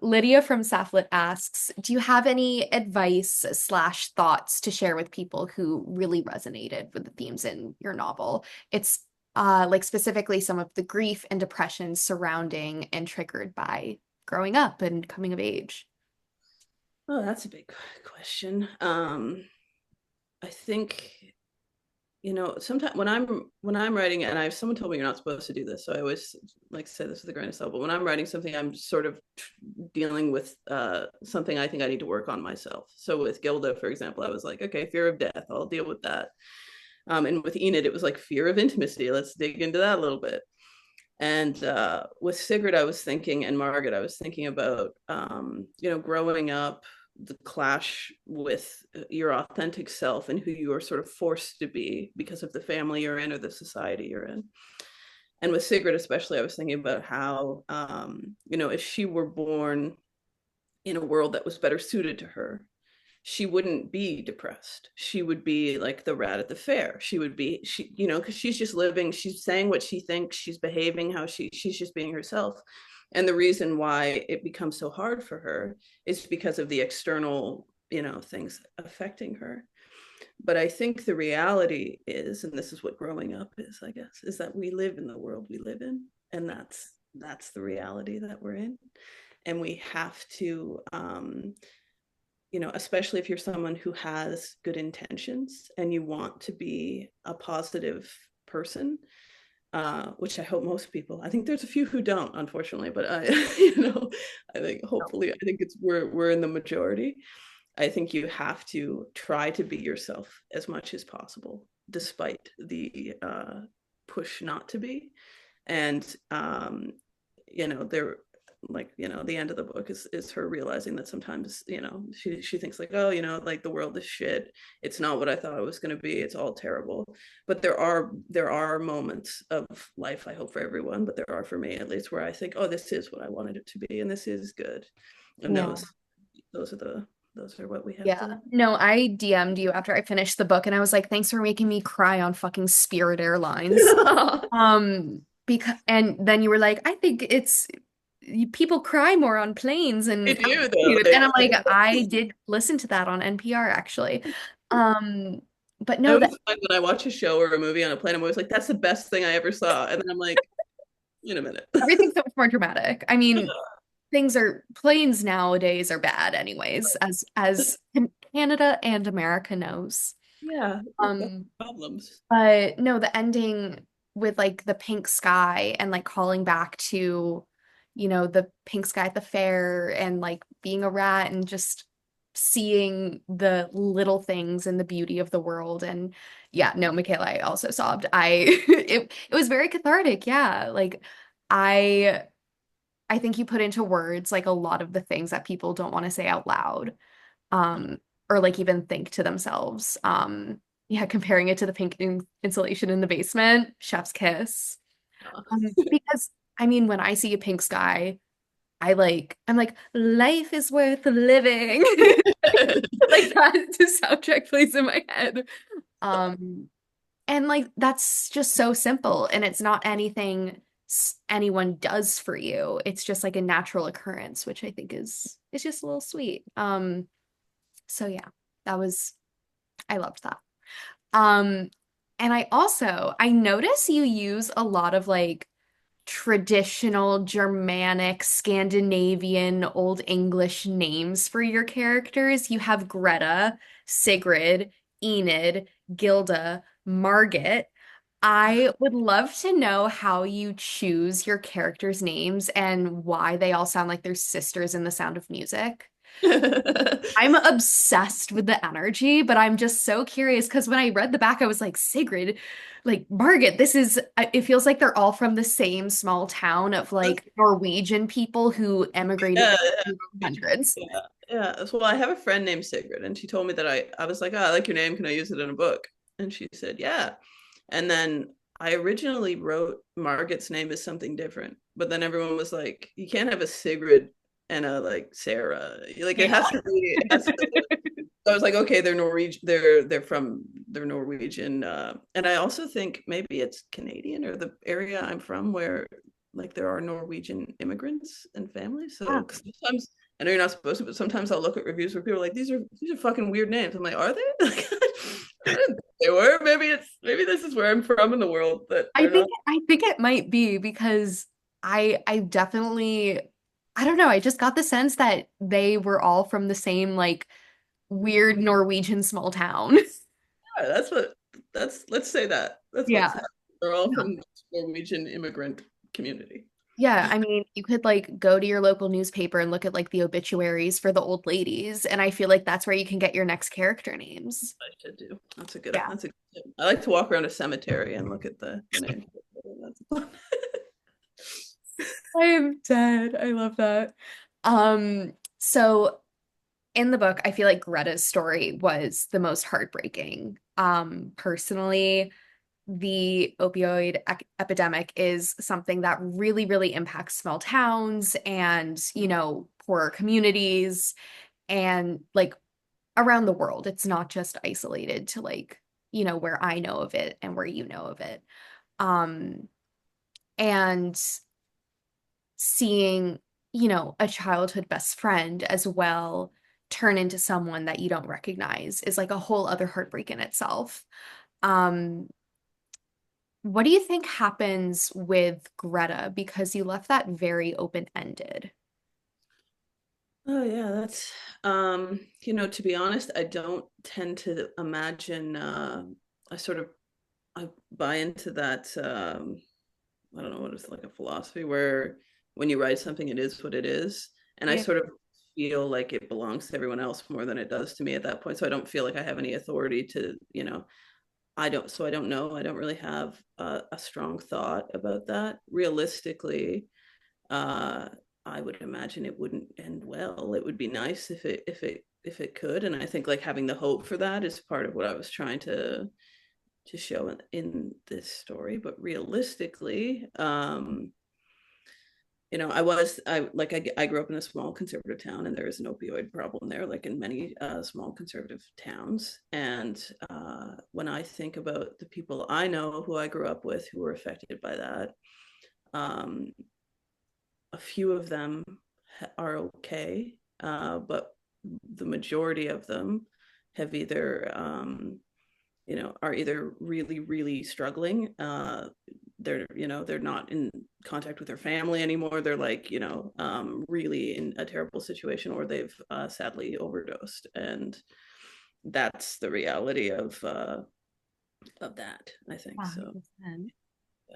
[SPEAKER 1] Lydia from Sapph-Lit asks, do you have any advice slash thoughts to share with people who really resonated with the themes in your novel? It's like specifically some of the grief and depression surrounding and triggered by growing up and coming of age.
[SPEAKER 2] Oh, that's a big question. I think sometimes when I'm writing, and someone told me you're not supposed to do this, so I always like say this with a grain of salt. But when I'm writing something, I'm sort of dealing with something I think I need to work on myself. So with Gilda, for example, I was like, okay, fear of death, I'll deal with that. And with Enid, it was like fear of intimacy. Let's dig into that a little bit. And with Sigrid, I was thinking, and Margaret, I was thinking about, growing up, the clash with your authentic self and who you are sort of forced to be because of the family you're in or the society you're in. And with Sigrid, especially, I was thinking about how, if she were born in a world that was better suited to her, she wouldn't be depressed. She would be like the rat at the fair. She would be, because she's just living, she's saying what she thinks, she's behaving how she's just being herself. And the reason why it becomes so hard for her is because of the external, things affecting her. But I think the reality is, and this is what growing up is, I guess, is that we live in the world we live in. And that's the reality that we're in. And we have to, especially if you're someone who has good intentions and you want to be a positive person, which I hope most people. I think there's a few who don't, unfortunately, but I think hopefully, I think we're in the majority. I think you have to try to be yourself as much as possible, despite the push not to be. And there, like, the end of the book is her realizing that sometimes, she thinks like, oh, like the world is shit, it's not what I thought it was going to be, it's all terrible. But there are moments of life, I hope for everyone, but there are for me at least, where I think, oh, this is what I wanted it to be, and this is good. And
[SPEAKER 1] Yeah.
[SPEAKER 2] those are what we have
[SPEAKER 1] Yeah.
[SPEAKER 2] to.
[SPEAKER 1] No, I DM'd you after I finished the book and I was like, thanks for making me cry on fucking Spirit Airlines. Because and then you were like, I think it's people cry more on planes
[SPEAKER 2] They
[SPEAKER 1] and
[SPEAKER 2] do though.
[SPEAKER 1] altitude. And I'm like, I did listen to that on NPR actually. Um, but
[SPEAKER 2] I
[SPEAKER 1] no, that
[SPEAKER 2] always find when I watch a show or a movie on a plane, I'm always like, that's the best thing I ever saw. And then I'm like, in a minute.
[SPEAKER 1] everything's so much more dramatic. I mean, planes nowadays are bad anyways, as Canada and America knows.
[SPEAKER 2] Yeah, that's
[SPEAKER 1] Um,
[SPEAKER 2] problems.
[SPEAKER 1] but no, the ending with like the pink sky and like calling back to, the pink sky at the fair and like being a rat and just seeing the little things and the beauty of the world. And yeah, no, Michaela, I also sobbed. It was very cathartic. Yeah. Like I I think you put into words like a lot of the things that people don't want to say out loud, um, or like even think to themselves. Yeah, comparing it to the pink insulation in the basement, chef's kiss. Because I mean, when I see a pink sky, I'm like, life is worth living. Like that, the soundtrack plays in my head. Um, and like that's just so simple, and it's not anything anyone does for you. It's just like a natural occurrence, which I think is just a little sweet. So yeah, that was I loved that. Um, and I notice you use a lot of like traditional Germanic, Scandinavian, Old English names for your characters. You have Greta, Sigrid, Enid, Gilda, Margit. I would love to know how you choose your characters' names and why they all sound like they're sisters in The Sound of Music. I'm obsessed with the energy, but I'm just so curious because when I read the back, I was like, Sigrid, like Margit, it feels like they're all from the same small town of like Norwegian people who emigrated
[SPEAKER 2] Yeah,
[SPEAKER 1] in the hundreds.
[SPEAKER 2] yeah, yeah. So, well, I have a friend named Sigrid, and she told me that I was like, oh, I like your name. Can I use it in a book? And she said, yeah. And then I originally wrote Margaret's name as something different, but then everyone was like, you can't have a Sigrid and a like Sarah. Like it
[SPEAKER 1] Yeah.
[SPEAKER 2] has to be. It has to be. I was like, okay, they're Norwegian. They're Norwegian, and I also think maybe it's Canadian or the area I'm from where like there are Norwegian immigrants and families.
[SPEAKER 1] Yeah.
[SPEAKER 2] So 'cause sometimes I know you're not supposed to, but sometimes I'll look at reviews where people are like, these are fucking weird names. I'm like, are they? Like, I didn't think they were. Maybe this is where I'm from in the world that they're not.
[SPEAKER 1] I think it might be because I definitely I don't know, I just got the sense that they were all from the same like weird Norwegian small town.
[SPEAKER 2] Yeah, that's let's say that. That's what's
[SPEAKER 1] Yeah.
[SPEAKER 2] happening. They're all
[SPEAKER 1] Yeah.
[SPEAKER 2] from the Norwegian immigrant community.
[SPEAKER 1] Yeah, I mean, you could like go to your local newspaper and look at like the obituaries for the old ladies, and I feel like that's where you can get your next character names.
[SPEAKER 2] I should do. That's a good.
[SPEAKER 1] Yeah.
[SPEAKER 2] That's a good tip. I like to walk around a cemetery and look at the name. That's fun.
[SPEAKER 1] I am dead. I love that. So in the book, I feel like Greta's story was the most heartbreaking. Personally, the opioid epidemic is something that really, really impacts small towns and, poorer communities and like around the world. It's not just isolated to like, where I know of it and where you know of it. Um, and seeing, a childhood best friend as well turn into someone that you don't recognize is like a whole other heartbreak in itself. Um, what do you think happens with Greta? Because you left that very open-ended.
[SPEAKER 2] Oh yeah, that's to be honest, I don't tend to imagine I sort of I buy into that I don't know what it's like a philosophy where when you write something it is what it is. And I
[SPEAKER 1] Yeah.
[SPEAKER 2] sort of feel like it belongs to everyone else more than it does to me at that point. So I don't feel like I have any authority to, I don't know. I don't really have a strong thought about that. Realistically, uh, I would imagine it wouldn't end well. It would be nice if it could, and I think like having the hope for that is part of what I was trying to show in this story. But realistically, I grew up in a small conservative town, and there is an opioid problem there, like in many small conservative towns. And when I think about the people I know who I grew up with who were affected by that, um, a few of them are okay, but the majority of them have either are either really really struggling. They're not in contact with their family anymore. They're like really in a terrible situation, or they've sadly overdosed, and that's the reality of that, I think. So
[SPEAKER 1] 100%.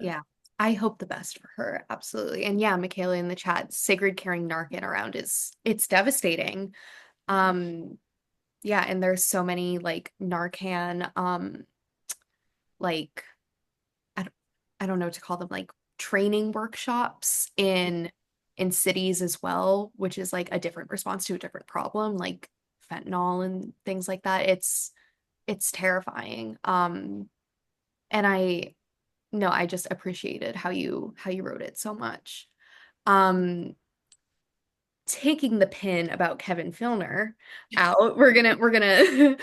[SPEAKER 2] yeah.
[SPEAKER 1] Yeah. I hope the best for her. Absolutely. And yeah, Michaela in the chat, Sigrid carrying Narcan around is it's devastating. Um, yeah, and there's so many like Narcan, like I don't, I don't know what to call them, like training workshops in cities as well, which is like a different response to a different problem, like fentanyl and things like that. It's terrifying. And I no, I just appreciated how you wrote it so much. Um, taking the pin about Kevin Filner out, we're gonna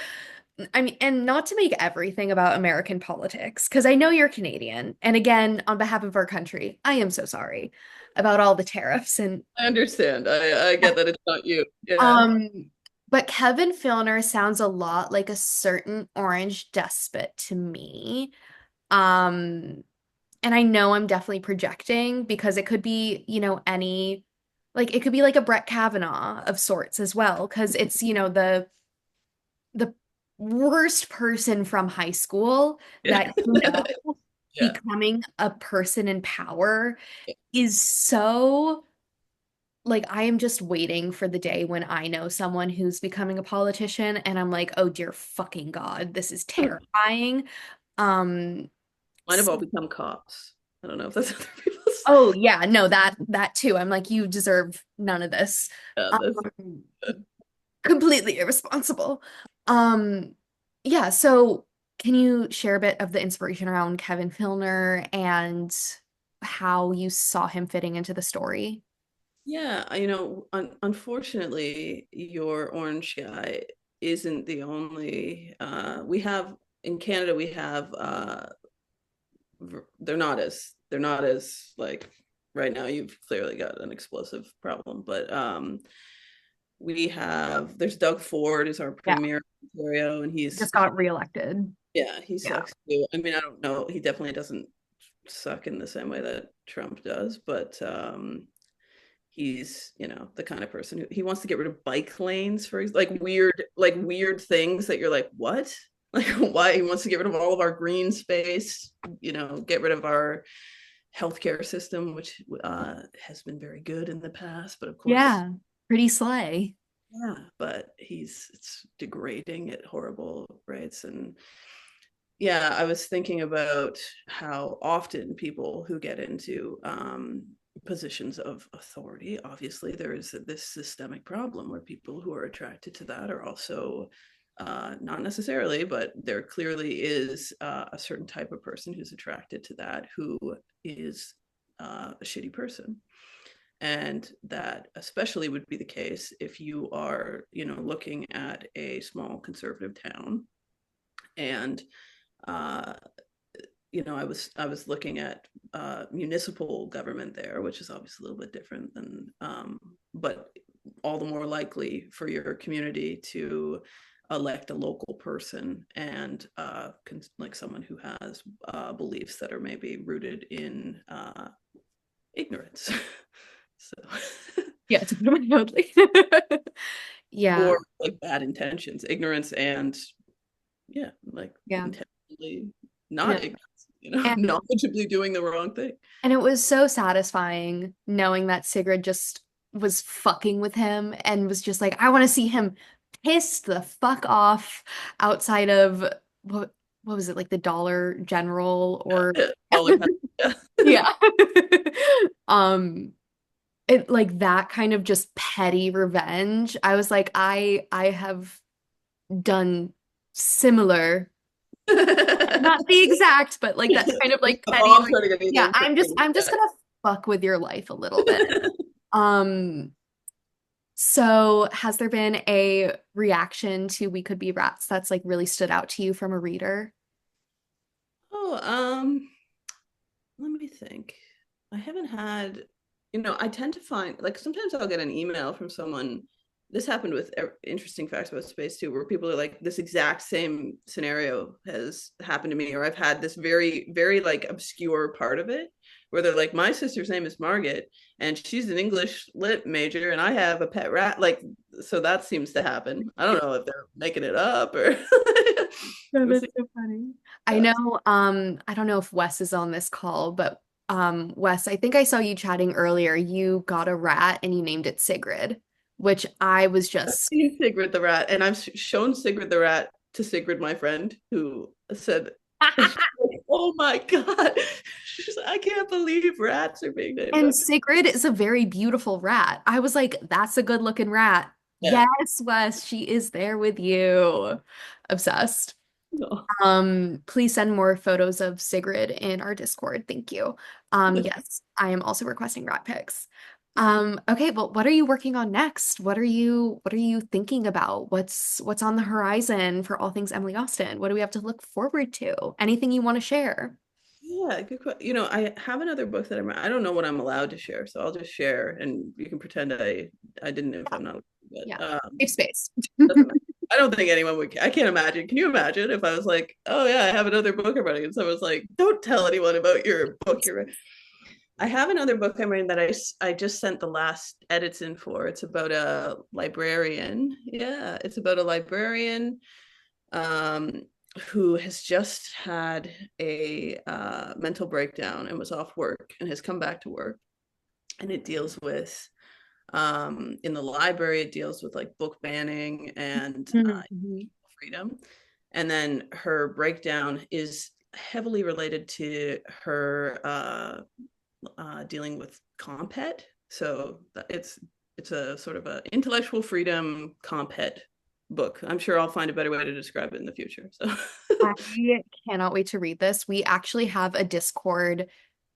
[SPEAKER 1] I mean, and not to make everything about American politics, because I know you're Canadian. And again, on behalf of our country, I am so sorry about all the tariffs and
[SPEAKER 2] I understand. I get that it's not you. Yeah.
[SPEAKER 1] um but Kevin Filner sounds a lot like a certain orange despot to me. Um and I know I'm definitely projecting because it could be, like it could be like a Brett Kavanaugh of sorts as well, because it's, the worst person from high school
[SPEAKER 2] Yeah.
[SPEAKER 1] that
[SPEAKER 2] Yeah.
[SPEAKER 1] becoming a person in power is so like I am just waiting for the day when I know someone who's becoming a politician and I'm like, oh dear fucking God, this is terrifying. Um,
[SPEAKER 2] Might have all become cops. I don't know if that's other people's.
[SPEAKER 1] Oh yeah, no, that too. I'm like, you deserve none of this.
[SPEAKER 2] Yeah, that's
[SPEAKER 1] Um, completely irresponsible. Um, yeah, so can you share a bit of the inspiration around Kevin Filner and how you saw him fitting into the story?
[SPEAKER 2] yeah. Unfortunately, your orange guy isn't the only. We have in Canada, we have they're not as like right now. You've clearly got an explosive problem, but we have there's Doug Ford is our
[SPEAKER 1] Yeah,
[SPEAKER 2] premier in Ontario, and
[SPEAKER 1] just got reelected.
[SPEAKER 2] yeah, he
[SPEAKER 1] Yeah.
[SPEAKER 2] sucks too. I mean, I don't know, he definitely doesn't suck in the same way that Trump does, but he's the kind of person who he wants to get rid of bike lanes for like weird things that you're like, what? Like, why? He wants to get rid of all of our green space, get rid of our healthcare system, which has been very good in the past, but of course,
[SPEAKER 1] Yeah, pretty slay.
[SPEAKER 2] yeah, but it's degrading at horrible rates. And yeah, I was thinking about how often people who get into positions of authority, obviously there is this systemic problem where people who are attracted to that are also not necessarily, but there clearly is a certain type of person who's attracted to that who is a shitty person. And that especially would be the case if you are, looking at a small conservative town. And uh, I was looking at municipal government there, which is obviously a little bit different than, but all the more likely for your community to elect a local person and like someone who has beliefs that are maybe rooted in ignorance. So,
[SPEAKER 1] Yeah, to put it mildly. Yeah,
[SPEAKER 2] or like bad intentions, ignorance, and yeah, like
[SPEAKER 1] yeah.
[SPEAKER 2] intentionally not
[SPEAKER 1] No.
[SPEAKER 2] ignorance,
[SPEAKER 1] And
[SPEAKER 2] knowledgeably doing the wrong thing.
[SPEAKER 1] and it was so satisfying knowing that Sigrid just was fucking with him and was just like, I want to see him pissed the fuck off outside of what was it, like the Dollar General or
[SPEAKER 2] Yeah, dollar yeah.
[SPEAKER 1] yeah. Um it like that kind of just petty revenge. I was like, I have done similar, not the exact, but like that kind of
[SPEAKER 2] Like
[SPEAKER 1] like
[SPEAKER 2] the
[SPEAKER 1] petty,
[SPEAKER 2] mom
[SPEAKER 1] like,
[SPEAKER 2] trying to get you
[SPEAKER 1] yeah,
[SPEAKER 2] there
[SPEAKER 1] I'm just
[SPEAKER 2] quickly.
[SPEAKER 1] gonna fuck with your life a little bit.
[SPEAKER 2] Yeah.
[SPEAKER 1] Um, so has there been a reaction to We Could Be Rats that's like really stood out to you from a reader?
[SPEAKER 2] Oh, let me think. I haven't had, I tend to find like sometimes I'll get an email from someone. This happened with interesting facts about space too, where people are like, this exact same scenario has happened to me, or I've had this very, very like obscure part of it where they're like, my sister's name is Margaret and she's an English lit major and I have a pet rat. Like, so that seems to happen. I don't know if they're making it up or
[SPEAKER 1] No,
[SPEAKER 2] we'll
[SPEAKER 1] that's
[SPEAKER 2] see.
[SPEAKER 1] so funny. I
[SPEAKER 2] Yeah.
[SPEAKER 1] know, I don't know if Wes is on this call, but Wes, I think I saw you chatting earlier. You got a rat and you named it Sigrid, which I was
[SPEAKER 2] I've
[SPEAKER 1] just
[SPEAKER 2] seen Sigrid the rat, and I've shown Sigrid the rat to Sigrid, my friend, who said, "Oh my god, she's like, I can't believe rats are being named
[SPEAKER 1] and
[SPEAKER 2] after."
[SPEAKER 1] Sigrid is a very beautiful rat. I was like, that's a good looking rat.
[SPEAKER 2] Yeah,
[SPEAKER 1] Yes, Wes, she is there with you. Obsessed.
[SPEAKER 2] no.
[SPEAKER 1] Please send more photos of Sigrid in our Discord. Thank you. Yes, I am also requesting rat pics. Okay, well, what are you working on next? What are you thinking about? What's on the horizon for all things Emily Austen? What do we have to look forward to? Anything you want to share?
[SPEAKER 2] Yeah, good question. I have another book that I don't know what I'm allowed to share, so I'll just share, and you can pretend I didn't if I'm not.
[SPEAKER 1] Yeah,
[SPEAKER 2] But
[SPEAKER 1] safe space.
[SPEAKER 2] doesn't matter. I don't think anyone would. I can't imagine. Can you imagine if I was like, "Oh yeah, I have another book I'm writing," and someone's like, "Don't tell anyone about your book you're writing." I have another book I'm reading that I just sent the last edits in for. It's about a librarian. Yeah, it's about a librarian um, who has just had a mental breakdown and was off work and has come back to work. And it deals with in the library, it deals with like book banning and
[SPEAKER 1] Mhm.
[SPEAKER 2] freedom. And then her breakdown is heavily related to her dealing with compet. So it's a sort of a intellectual freedom compet book. I'm sure I'll find a better way to describe it in the future. So
[SPEAKER 1] I cannot wait to read this. We actually have a Discord.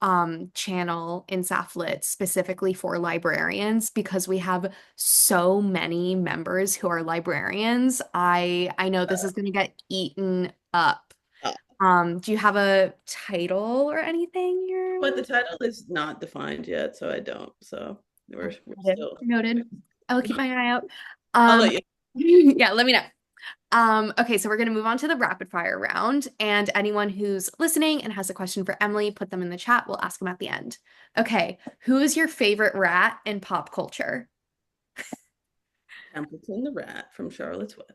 [SPEAKER 1] channel in Sapph-Lit specifically for librarians because we have so many members who are librarians. I know this is going to get eaten up.
[SPEAKER 2] Uh,
[SPEAKER 1] Do you have a title or anything
[SPEAKER 2] but
[SPEAKER 1] you're
[SPEAKER 2] the title is not defined yet, so I don't. So we're
[SPEAKER 1] noted?
[SPEAKER 2] still.
[SPEAKER 1] Noted. I'll keep my eye out.
[SPEAKER 2] I'll
[SPEAKER 1] Um,
[SPEAKER 2] let you.
[SPEAKER 1] yeah, let me know. Okay, so we're going to move on to the rapid fire round, and anyone who's listening and has a question for Emily, put them in the chat. We'll ask them at the end. Okay, who is your favorite rat in pop culture?
[SPEAKER 2] Templeton the rat from Charlotte's Web.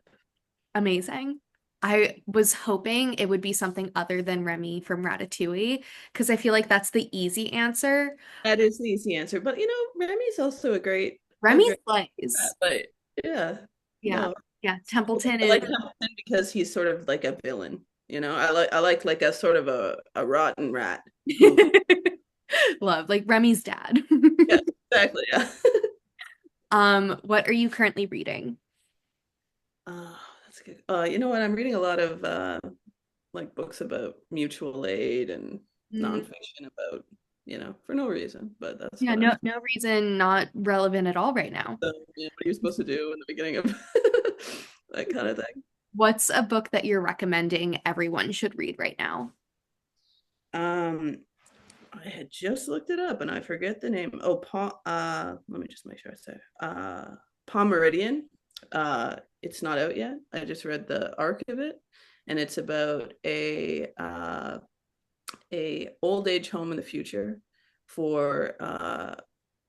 [SPEAKER 1] Amazing. I was hoping it would be something other than Remy from Ratatouille, because I feel like that's the easy answer.
[SPEAKER 2] That is the easy answer, but Remy's also a
[SPEAKER 1] Remy
[SPEAKER 2] great rat.
[SPEAKER 1] slays.
[SPEAKER 2] But yeah,
[SPEAKER 1] Yeah.
[SPEAKER 2] no,
[SPEAKER 1] Yeah. Templeton
[SPEAKER 2] I
[SPEAKER 1] is
[SPEAKER 2] like Templeton because he's sort of like a villain. I like a sort of a rotten rat who.
[SPEAKER 1] love, like Remy's dad.
[SPEAKER 2] Yeah, exactly. Yeah.
[SPEAKER 1] What are you currently reading?
[SPEAKER 2] That's good. You know what? I'm reading a lot of like books about mutual aid and
[SPEAKER 1] Mm,
[SPEAKER 2] nonfiction about, for no reason, but that's
[SPEAKER 1] yeah,
[SPEAKER 2] what I'm.
[SPEAKER 1] no reason, not relevant at all right now.
[SPEAKER 2] So, what you're supposed to do in the beginning of that kind of thing.
[SPEAKER 1] What's a book that you're recommending everyone should read right now?
[SPEAKER 2] Um, I had just looked it up and I forget the name. Oh, let me just make sure I say. Palm Meridian. It's not out yet. I just read the arc of it, and it's about a old age home in the future for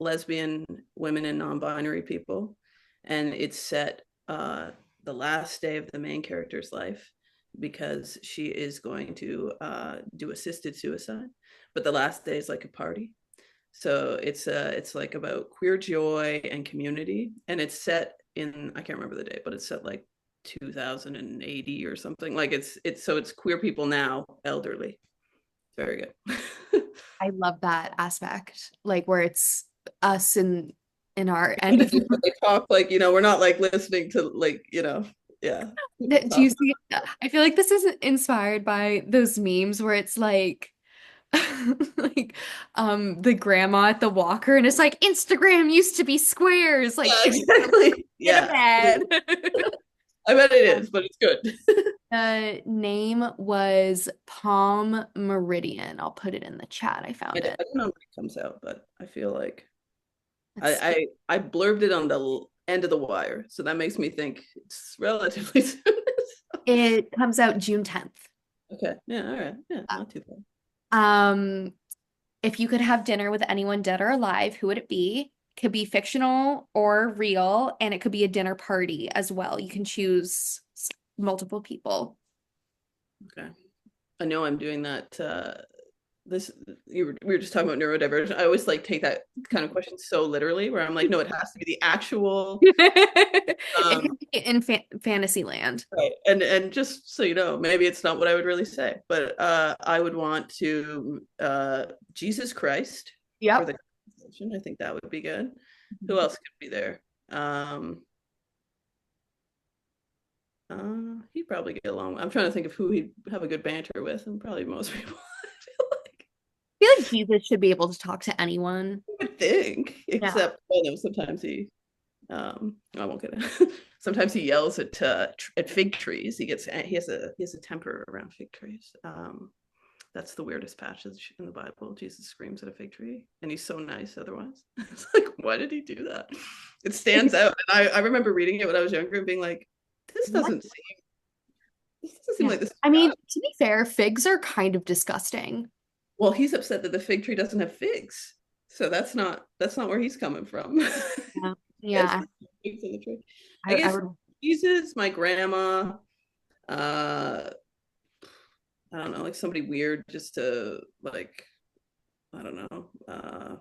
[SPEAKER 2] lesbian women and non-binary people, and it's set the last day of the main character's life because she is going to do assisted suicide, but the last day is like a party. So it's like about queer joy and community, and it's set in, I can't remember the date, but it's set like 2080 or something. Like it's queer people now, elderly. Very good.
[SPEAKER 1] I love that aspect, like where it's us in our end
[SPEAKER 2] But
[SPEAKER 1] of
[SPEAKER 2] it's they talk like, we're not like listening to like, yeah.
[SPEAKER 1] do you see I feel like this is inspired by those memes where it's like like the grandma at the walker and it's like Instagram used to be squares, like
[SPEAKER 2] Yeah,
[SPEAKER 1] she
[SPEAKER 2] exactly.
[SPEAKER 1] get a
[SPEAKER 2] Yeah.
[SPEAKER 1] bed.
[SPEAKER 2] I bet it is, but it's good.
[SPEAKER 1] The name was Palm Meridian. I'll put it in the chat. I
[SPEAKER 2] I
[SPEAKER 1] found
[SPEAKER 2] don't
[SPEAKER 1] it.
[SPEAKER 2] I don't know when it comes out, but I feel like
[SPEAKER 1] Let's see.
[SPEAKER 2] I blurbed it on the end of the wire, so that makes me think it's relatively soon.
[SPEAKER 1] It comes out June 10th.
[SPEAKER 2] Okay. Yeah, all right. Yeah, not too bad.
[SPEAKER 1] Um, if you could have dinner with anyone dead or alive, who would it be? Could be fictional or real, and it could be a dinner party as well. You can choose multiple people.
[SPEAKER 2] Okay. I know I'm doing that. This we were just talking about neurodivergence. I always like take that kind of question so literally, where I'm like, no, it has to be the actual.
[SPEAKER 1] It
[SPEAKER 2] Um,
[SPEAKER 1] could be in fantasy land.
[SPEAKER 2] right. And just so you know, maybe it's not what I would really say, but I would want to Jesus Christ for
[SPEAKER 1] Yep.
[SPEAKER 2] the conversation. I think that would be good. Who else could be there? Um, he'd probably get along. I'm trying to think of who he'd have a good banter with, and probably most people. I feel like.
[SPEAKER 1] I feel like Jesus should be able to talk to anyone.
[SPEAKER 2] I would think,
[SPEAKER 1] Yeah.
[SPEAKER 2] except sometimes I won't get it. Sometimes he yells at fig trees. He has a temper around fig trees. That's the weirdest passage in the Bible. Jesus screams at a fig tree, and he's so nice otherwise. It's like, why did he do that? It stands out. And I remember reading it when I was younger and being like, this
[SPEAKER 1] What?
[SPEAKER 2] doesn't seem this doesn't seem
[SPEAKER 1] Yeah.
[SPEAKER 2] like this is
[SPEAKER 1] I mean,
[SPEAKER 2] God.
[SPEAKER 1] to be fair, figs are kind of disgusting.
[SPEAKER 2] Well, he's upset that the fig tree doesn't have figs. So that's not where he's coming from.
[SPEAKER 1] Yeah.
[SPEAKER 2] Yes,
[SPEAKER 1] Yeah.
[SPEAKER 2] figs in the tree. I
[SPEAKER 1] I
[SPEAKER 2] guess
[SPEAKER 1] would.
[SPEAKER 2] Jesus, my grandma, uh I don't know, like somebody weird just to like, I don't know. I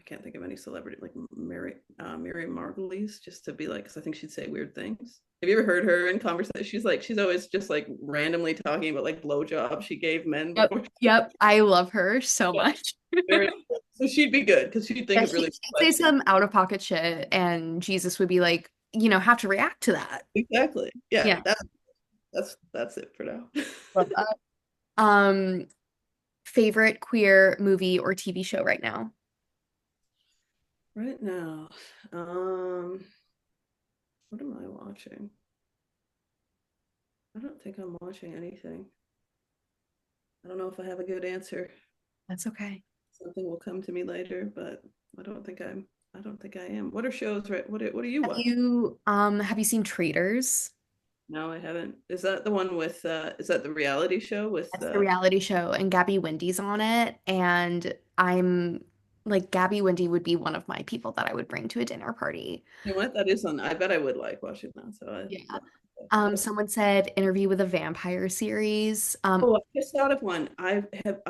[SPEAKER 2] can't think of any celebrity like Mary Margulies, just to be like, because I think she'd say weird things. Have you ever heard her in conversation? She's always just like randomly talking about like blowjobs she gave men
[SPEAKER 1] Yep.
[SPEAKER 2] before.
[SPEAKER 1] Yep. I love her so
[SPEAKER 2] Yeah,
[SPEAKER 1] much.
[SPEAKER 2] very, so she'd be good because she'd think
[SPEAKER 1] Yeah,
[SPEAKER 2] of really
[SPEAKER 1] she'd say
[SPEAKER 2] questions.
[SPEAKER 1] some out of pocket shit, and Jesus would be like, have to react to that.
[SPEAKER 2] Exactly. Yeah,
[SPEAKER 1] Yeah.
[SPEAKER 2] that's it for now.
[SPEAKER 1] Love that. Um, favorite queer movie or TV show right now?
[SPEAKER 2] Right now, um, what am I watching? I don't think I'm watching anything. I don't know if I have a good answer.
[SPEAKER 1] That's okay.
[SPEAKER 2] Something will come to me later, but I don't think I'm. I don't think I am. What are shows? Right? What are you watching?
[SPEAKER 1] Have you seen Traitors?
[SPEAKER 2] No, I haven't. Is that the one with? Is that the reality show with?
[SPEAKER 1] That's the reality show, and Gabby Wendy's on it. And I'm like, Gabby Wendy would be one of my people that I would bring to a dinner party.
[SPEAKER 2] You know what? That is on. I bet I would like watching that. So
[SPEAKER 1] Yeah.
[SPEAKER 2] that's.
[SPEAKER 1] Someone said Interview with a Vampire series.
[SPEAKER 2] Oh, I just thought of one. I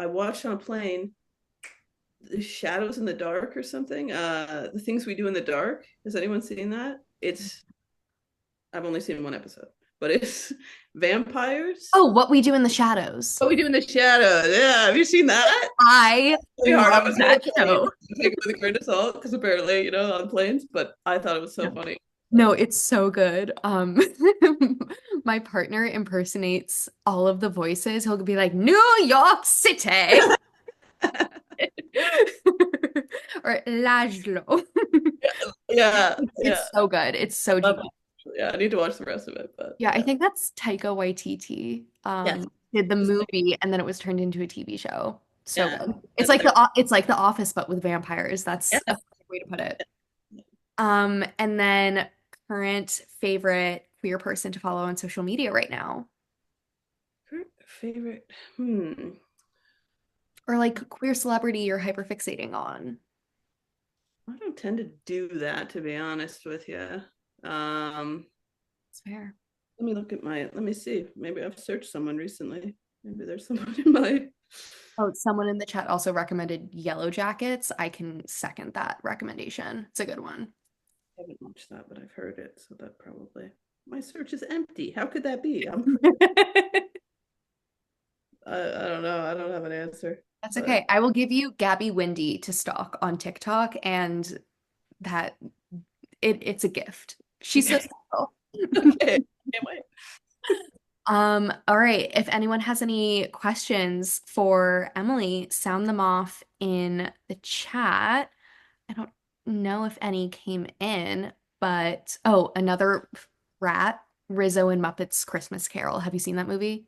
[SPEAKER 2] watched on a plane. The Shadows in the Dark or something. The Things We Do in the Dark. Has anyone seen that? It's. I've only seen one episode, but it's vampires.
[SPEAKER 1] Oh, What We Do in the Shadows.
[SPEAKER 2] What We Do in the Shadows. Yeah, have you seen that?
[SPEAKER 1] I
[SPEAKER 2] Really hard. I
[SPEAKER 1] love
[SPEAKER 2] was gonna
[SPEAKER 1] that
[SPEAKER 2] say
[SPEAKER 1] show.
[SPEAKER 2] take it with a grain of salt because apparently, on planes, but I thought it was so funny.
[SPEAKER 1] No, it's so good. My partner impersonates all of the voices. He'll be like, New York City or Laszlo.
[SPEAKER 2] Yeah, yeah.
[SPEAKER 1] It's so good. It's so
[SPEAKER 2] Love
[SPEAKER 1] genius.
[SPEAKER 2] it. Yeah, I need to watch the rest of it, but
[SPEAKER 1] Yeah, I
[SPEAKER 2] yeah.
[SPEAKER 1] think that's Taika Waititi.
[SPEAKER 2] Yes.
[SPEAKER 1] Did the
[SPEAKER 2] Just like,
[SPEAKER 1] movie and then it was turned into a TV show. So
[SPEAKER 2] yeah.
[SPEAKER 1] good. It's
[SPEAKER 2] That's
[SPEAKER 1] like
[SPEAKER 2] like
[SPEAKER 1] The Office, but with vampires. That's a
[SPEAKER 2] yeah.
[SPEAKER 1] good way to put it. And then current favorite queer person to follow on social media right now,
[SPEAKER 2] Favorite.
[SPEAKER 1] or like queer celebrity you're hyperfixating on.
[SPEAKER 2] I don't tend to do that, to be honest with you. Um,
[SPEAKER 1] It's fair.
[SPEAKER 2] let me see. Maybe I've searched someone recently. Maybe there's someone in my,
[SPEAKER 1] Oh, someone in the chat also recommended Yellow Jackets. I can second that recommendation. It's a good one.
[SPEAKER 2] I haven't watched that, but I've heard it. So that probably, my search is empty. How could that be? I don't know. I don't have an answer,
[SPEAKER 1] That's
[SPEAKER 2] but
[SPEAKER 1] okay. I will give you Gabby Windy to stalk on TikTok, and that it's a gift. She's so
[SPEAKER 2] okay.
[SPEAKER 1] special.
[SPEAKER 2] Okay. Can't wait.
[SPEAKER 1] All right. If anyone has any questions for Emily, sound them off in the chat. I don't know if any came in, but oh, another rat, Rizzo and Muppets Christmas Carol. Have you seen that movie?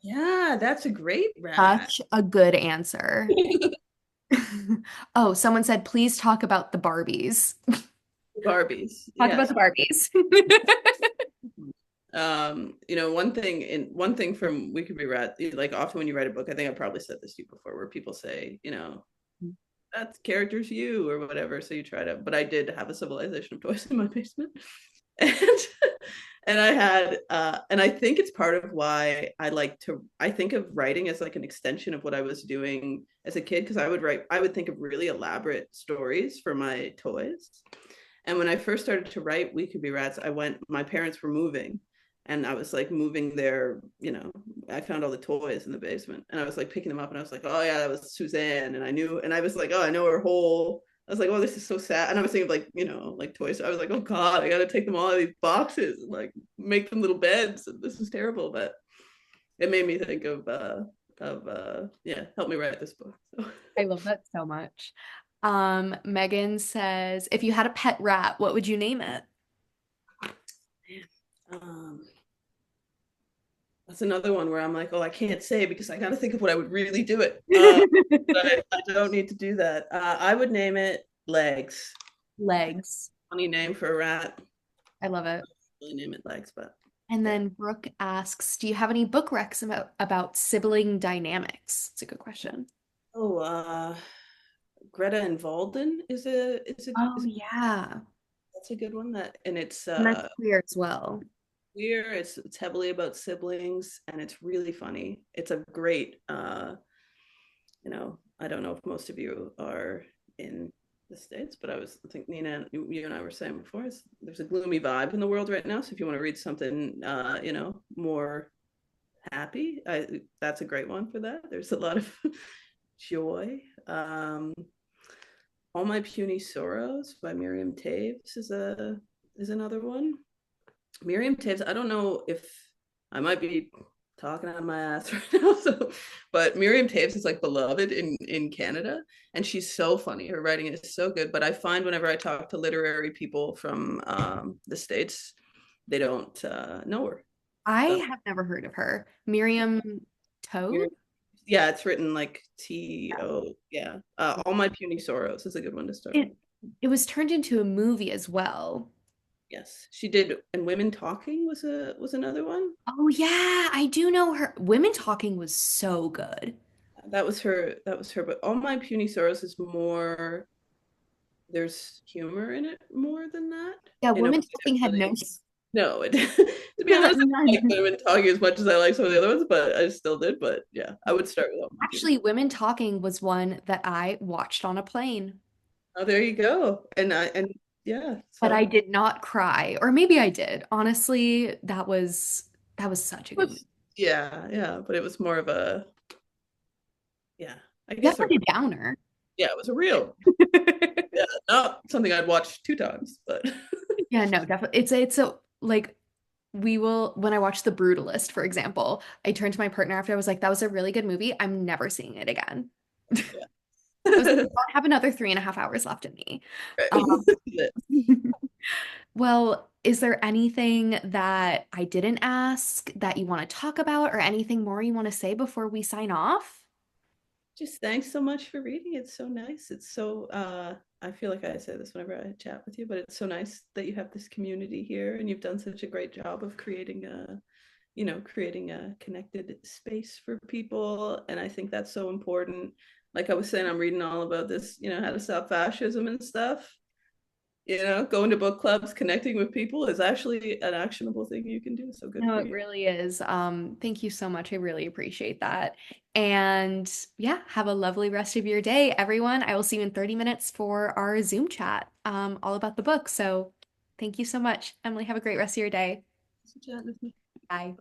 [SPEAKER 2] Yeah, that's a great rat.
[SPEAKER 1] Such a good answer. Oh, someone said, please talk about the Barbies.
[SPEAKER 2] Barbies.
[SPEAKER 1] Talk about
[SPEAKER 2] Yes.
[SPEAKER 1] the Barbies.
[SPEAKER 2] One thing from We Could Be Rat, like often when you write a book, I think I probably said this to you before, where people say, that's character's you or whatever. So you try to, but I did have a civilization of toys in my basement. And and I had and I think it's part of why I think of writing as like an extension of what I was doing as a kid, because I would think of really elaborate stories for my toys. And when I first started to write We Could Be Rats, my parents were moving, and I was like moving I found all the toys in the basement and I was like picking them up and I was like, oh yeah, that was Suzanne. And I was like, oh, I know her whole, I was like, oh, this is so sad. And I was thinking of like, like toys. I was like, oh God, I got to take them all out of these boxes and like make them little beds. And this is terrible. But it made me think help me write this book. So.
[SPEAKER 1] I love that so much. Megan says, if you had a pet rat, what would you name it?
[SPEAKER 2] Um, that's another one where I'm like, oh, I can't say because I got to think of what I would really do it. But I don't need to do that. I would name it Legs.
[SPEAKER 1] Legs.
[SPEAKER 2] Funny name for a rat.
[SPEAKER 1] I love it.
[SPEAKER 2] Really name it Legs, but
[SPEAKER 1] And
[SPEAKER 2] yeah.
[SPEAKER 1] then Brooke asks, do you have any book recs about sibling dynamics? It's a good question.
[SPEAKER 2] Oh, Greta and Valden
[SPEAKER 1] Oh, yeah.
[SPEAKER 2] that's a good one. It's
[SPEAKER 1] And that's queer as well.
[SPEAKER 2] queer. It's heavily about siblings, and it's really funny. It's a great I don't know if most of you are in the States, but I think Nina, you and I were saying before, there's a gloomy vibe in the world right now. So if you want to read something, more happy, that's a great one for that. There's a lot of joy. All My Puny Sorrows by Miriam Taves is another one. Miriam Taves, I don't know if I might be talking out of my ass right now. So, but Miriam Toews is like beloved in Canada, and she's so funny. Her writing is so good. But I find whenever I talk to literary people from the States, they don't know her.
[SPEAKER 1] I
[SPEAKER 2] So
[SPEAKER 1] have never heard of her. Miriam Toad?
[SPEAKER 2] Miriam, yeah, it's written like T-O. Yeah, All My Puny Sorrows is a good one to start with.
[SPEAKER 1] It it was turned into a movie as well.
[SPEAKER 2] Yes, she did, and Women Talking was another one.
[SPEAKER 1] Oh yeah, I do know her. Women Talking was so good.
[SPEAKER 2] That was her. That was her. But All My Puny Sorrows is more. There's humor in it more than that.
[SPEAKER 1] Yeah,
[SPEAKER 2] In a way
[SPEAKER 1] Women
[SPEAKER 2] that
[SPEAKER 1] Talking had no.
[SPEAKER 2] really. No, it, to be honest, I like
[SPEAKER 1] None.
[SPEAKER 2] Women Talking as much as I like some of the other ones, but I still did. But yeah, I would start with All My Puny.
[SPEAKER 1] Actually, Women Talking was one that I watched on a plane,
[SPEAKER 2] Oh, there you go. And yeah,
[SPEAKER 1] but I
[SPEAKER 2] so
[SPEAKER 1] did not cry, or maybe I did. Honestly, that was such a
[SPEAKER 2] it
[SPEAKER 1] good movie.
[SPEAKER 2] was yeah, but it was more of a yeah. I
[SPEAKER 1] You have
[SPEAKER 2] guess
[SPEAKER 1] like a downer.
[SPEAKER 2] yeah, it was a real yeah, not something I'd watch two times, but
[SPEAKER 1] Yeah, no, definitely. It's a like we will when I watch The Brutalist, for example, I turned to my partner after I was like, that was a really good movie. I'm never seeing it again.
[SPEAKER 2] yeah.
[SPEAKER 1] I was like, I have another 3.5 hours left in me. Um,
[SPEAKER 2] Right.
[SPEAKER 1] well, is there anything that I didn't ask that you want to talk about or anything more you want to say before we sign off?
[SPEAKER 2] Just thanks so much for reading. It's so nice. It's so I feel like I say this whenever I chat with you, but it's so nice that you have this community here and you've done such a great job of creating creating a connected space for people. And I think that's so important. Like I was saying, I'm reading all about this, how to stop fascism and stuff. Going to book clubs, connecting with people is actually an actionable thing you can do. So good
[SPEAKER 1] No,
[SPEAKER 2] for
[SPEAKER 1] it
[SPEAKER 2] you.
[SPEAKER 1] really is. Thank you so much. I really appreciate that. And yeah, have a lovely rest of your day, everyone. I will see you in 30 minutes for our Zoom chat, all about the book. So thank you so much, Emily. Have a great rest of your day.
[SPEAKER 2] Chat with me.
[SPEAKER 1] Bye.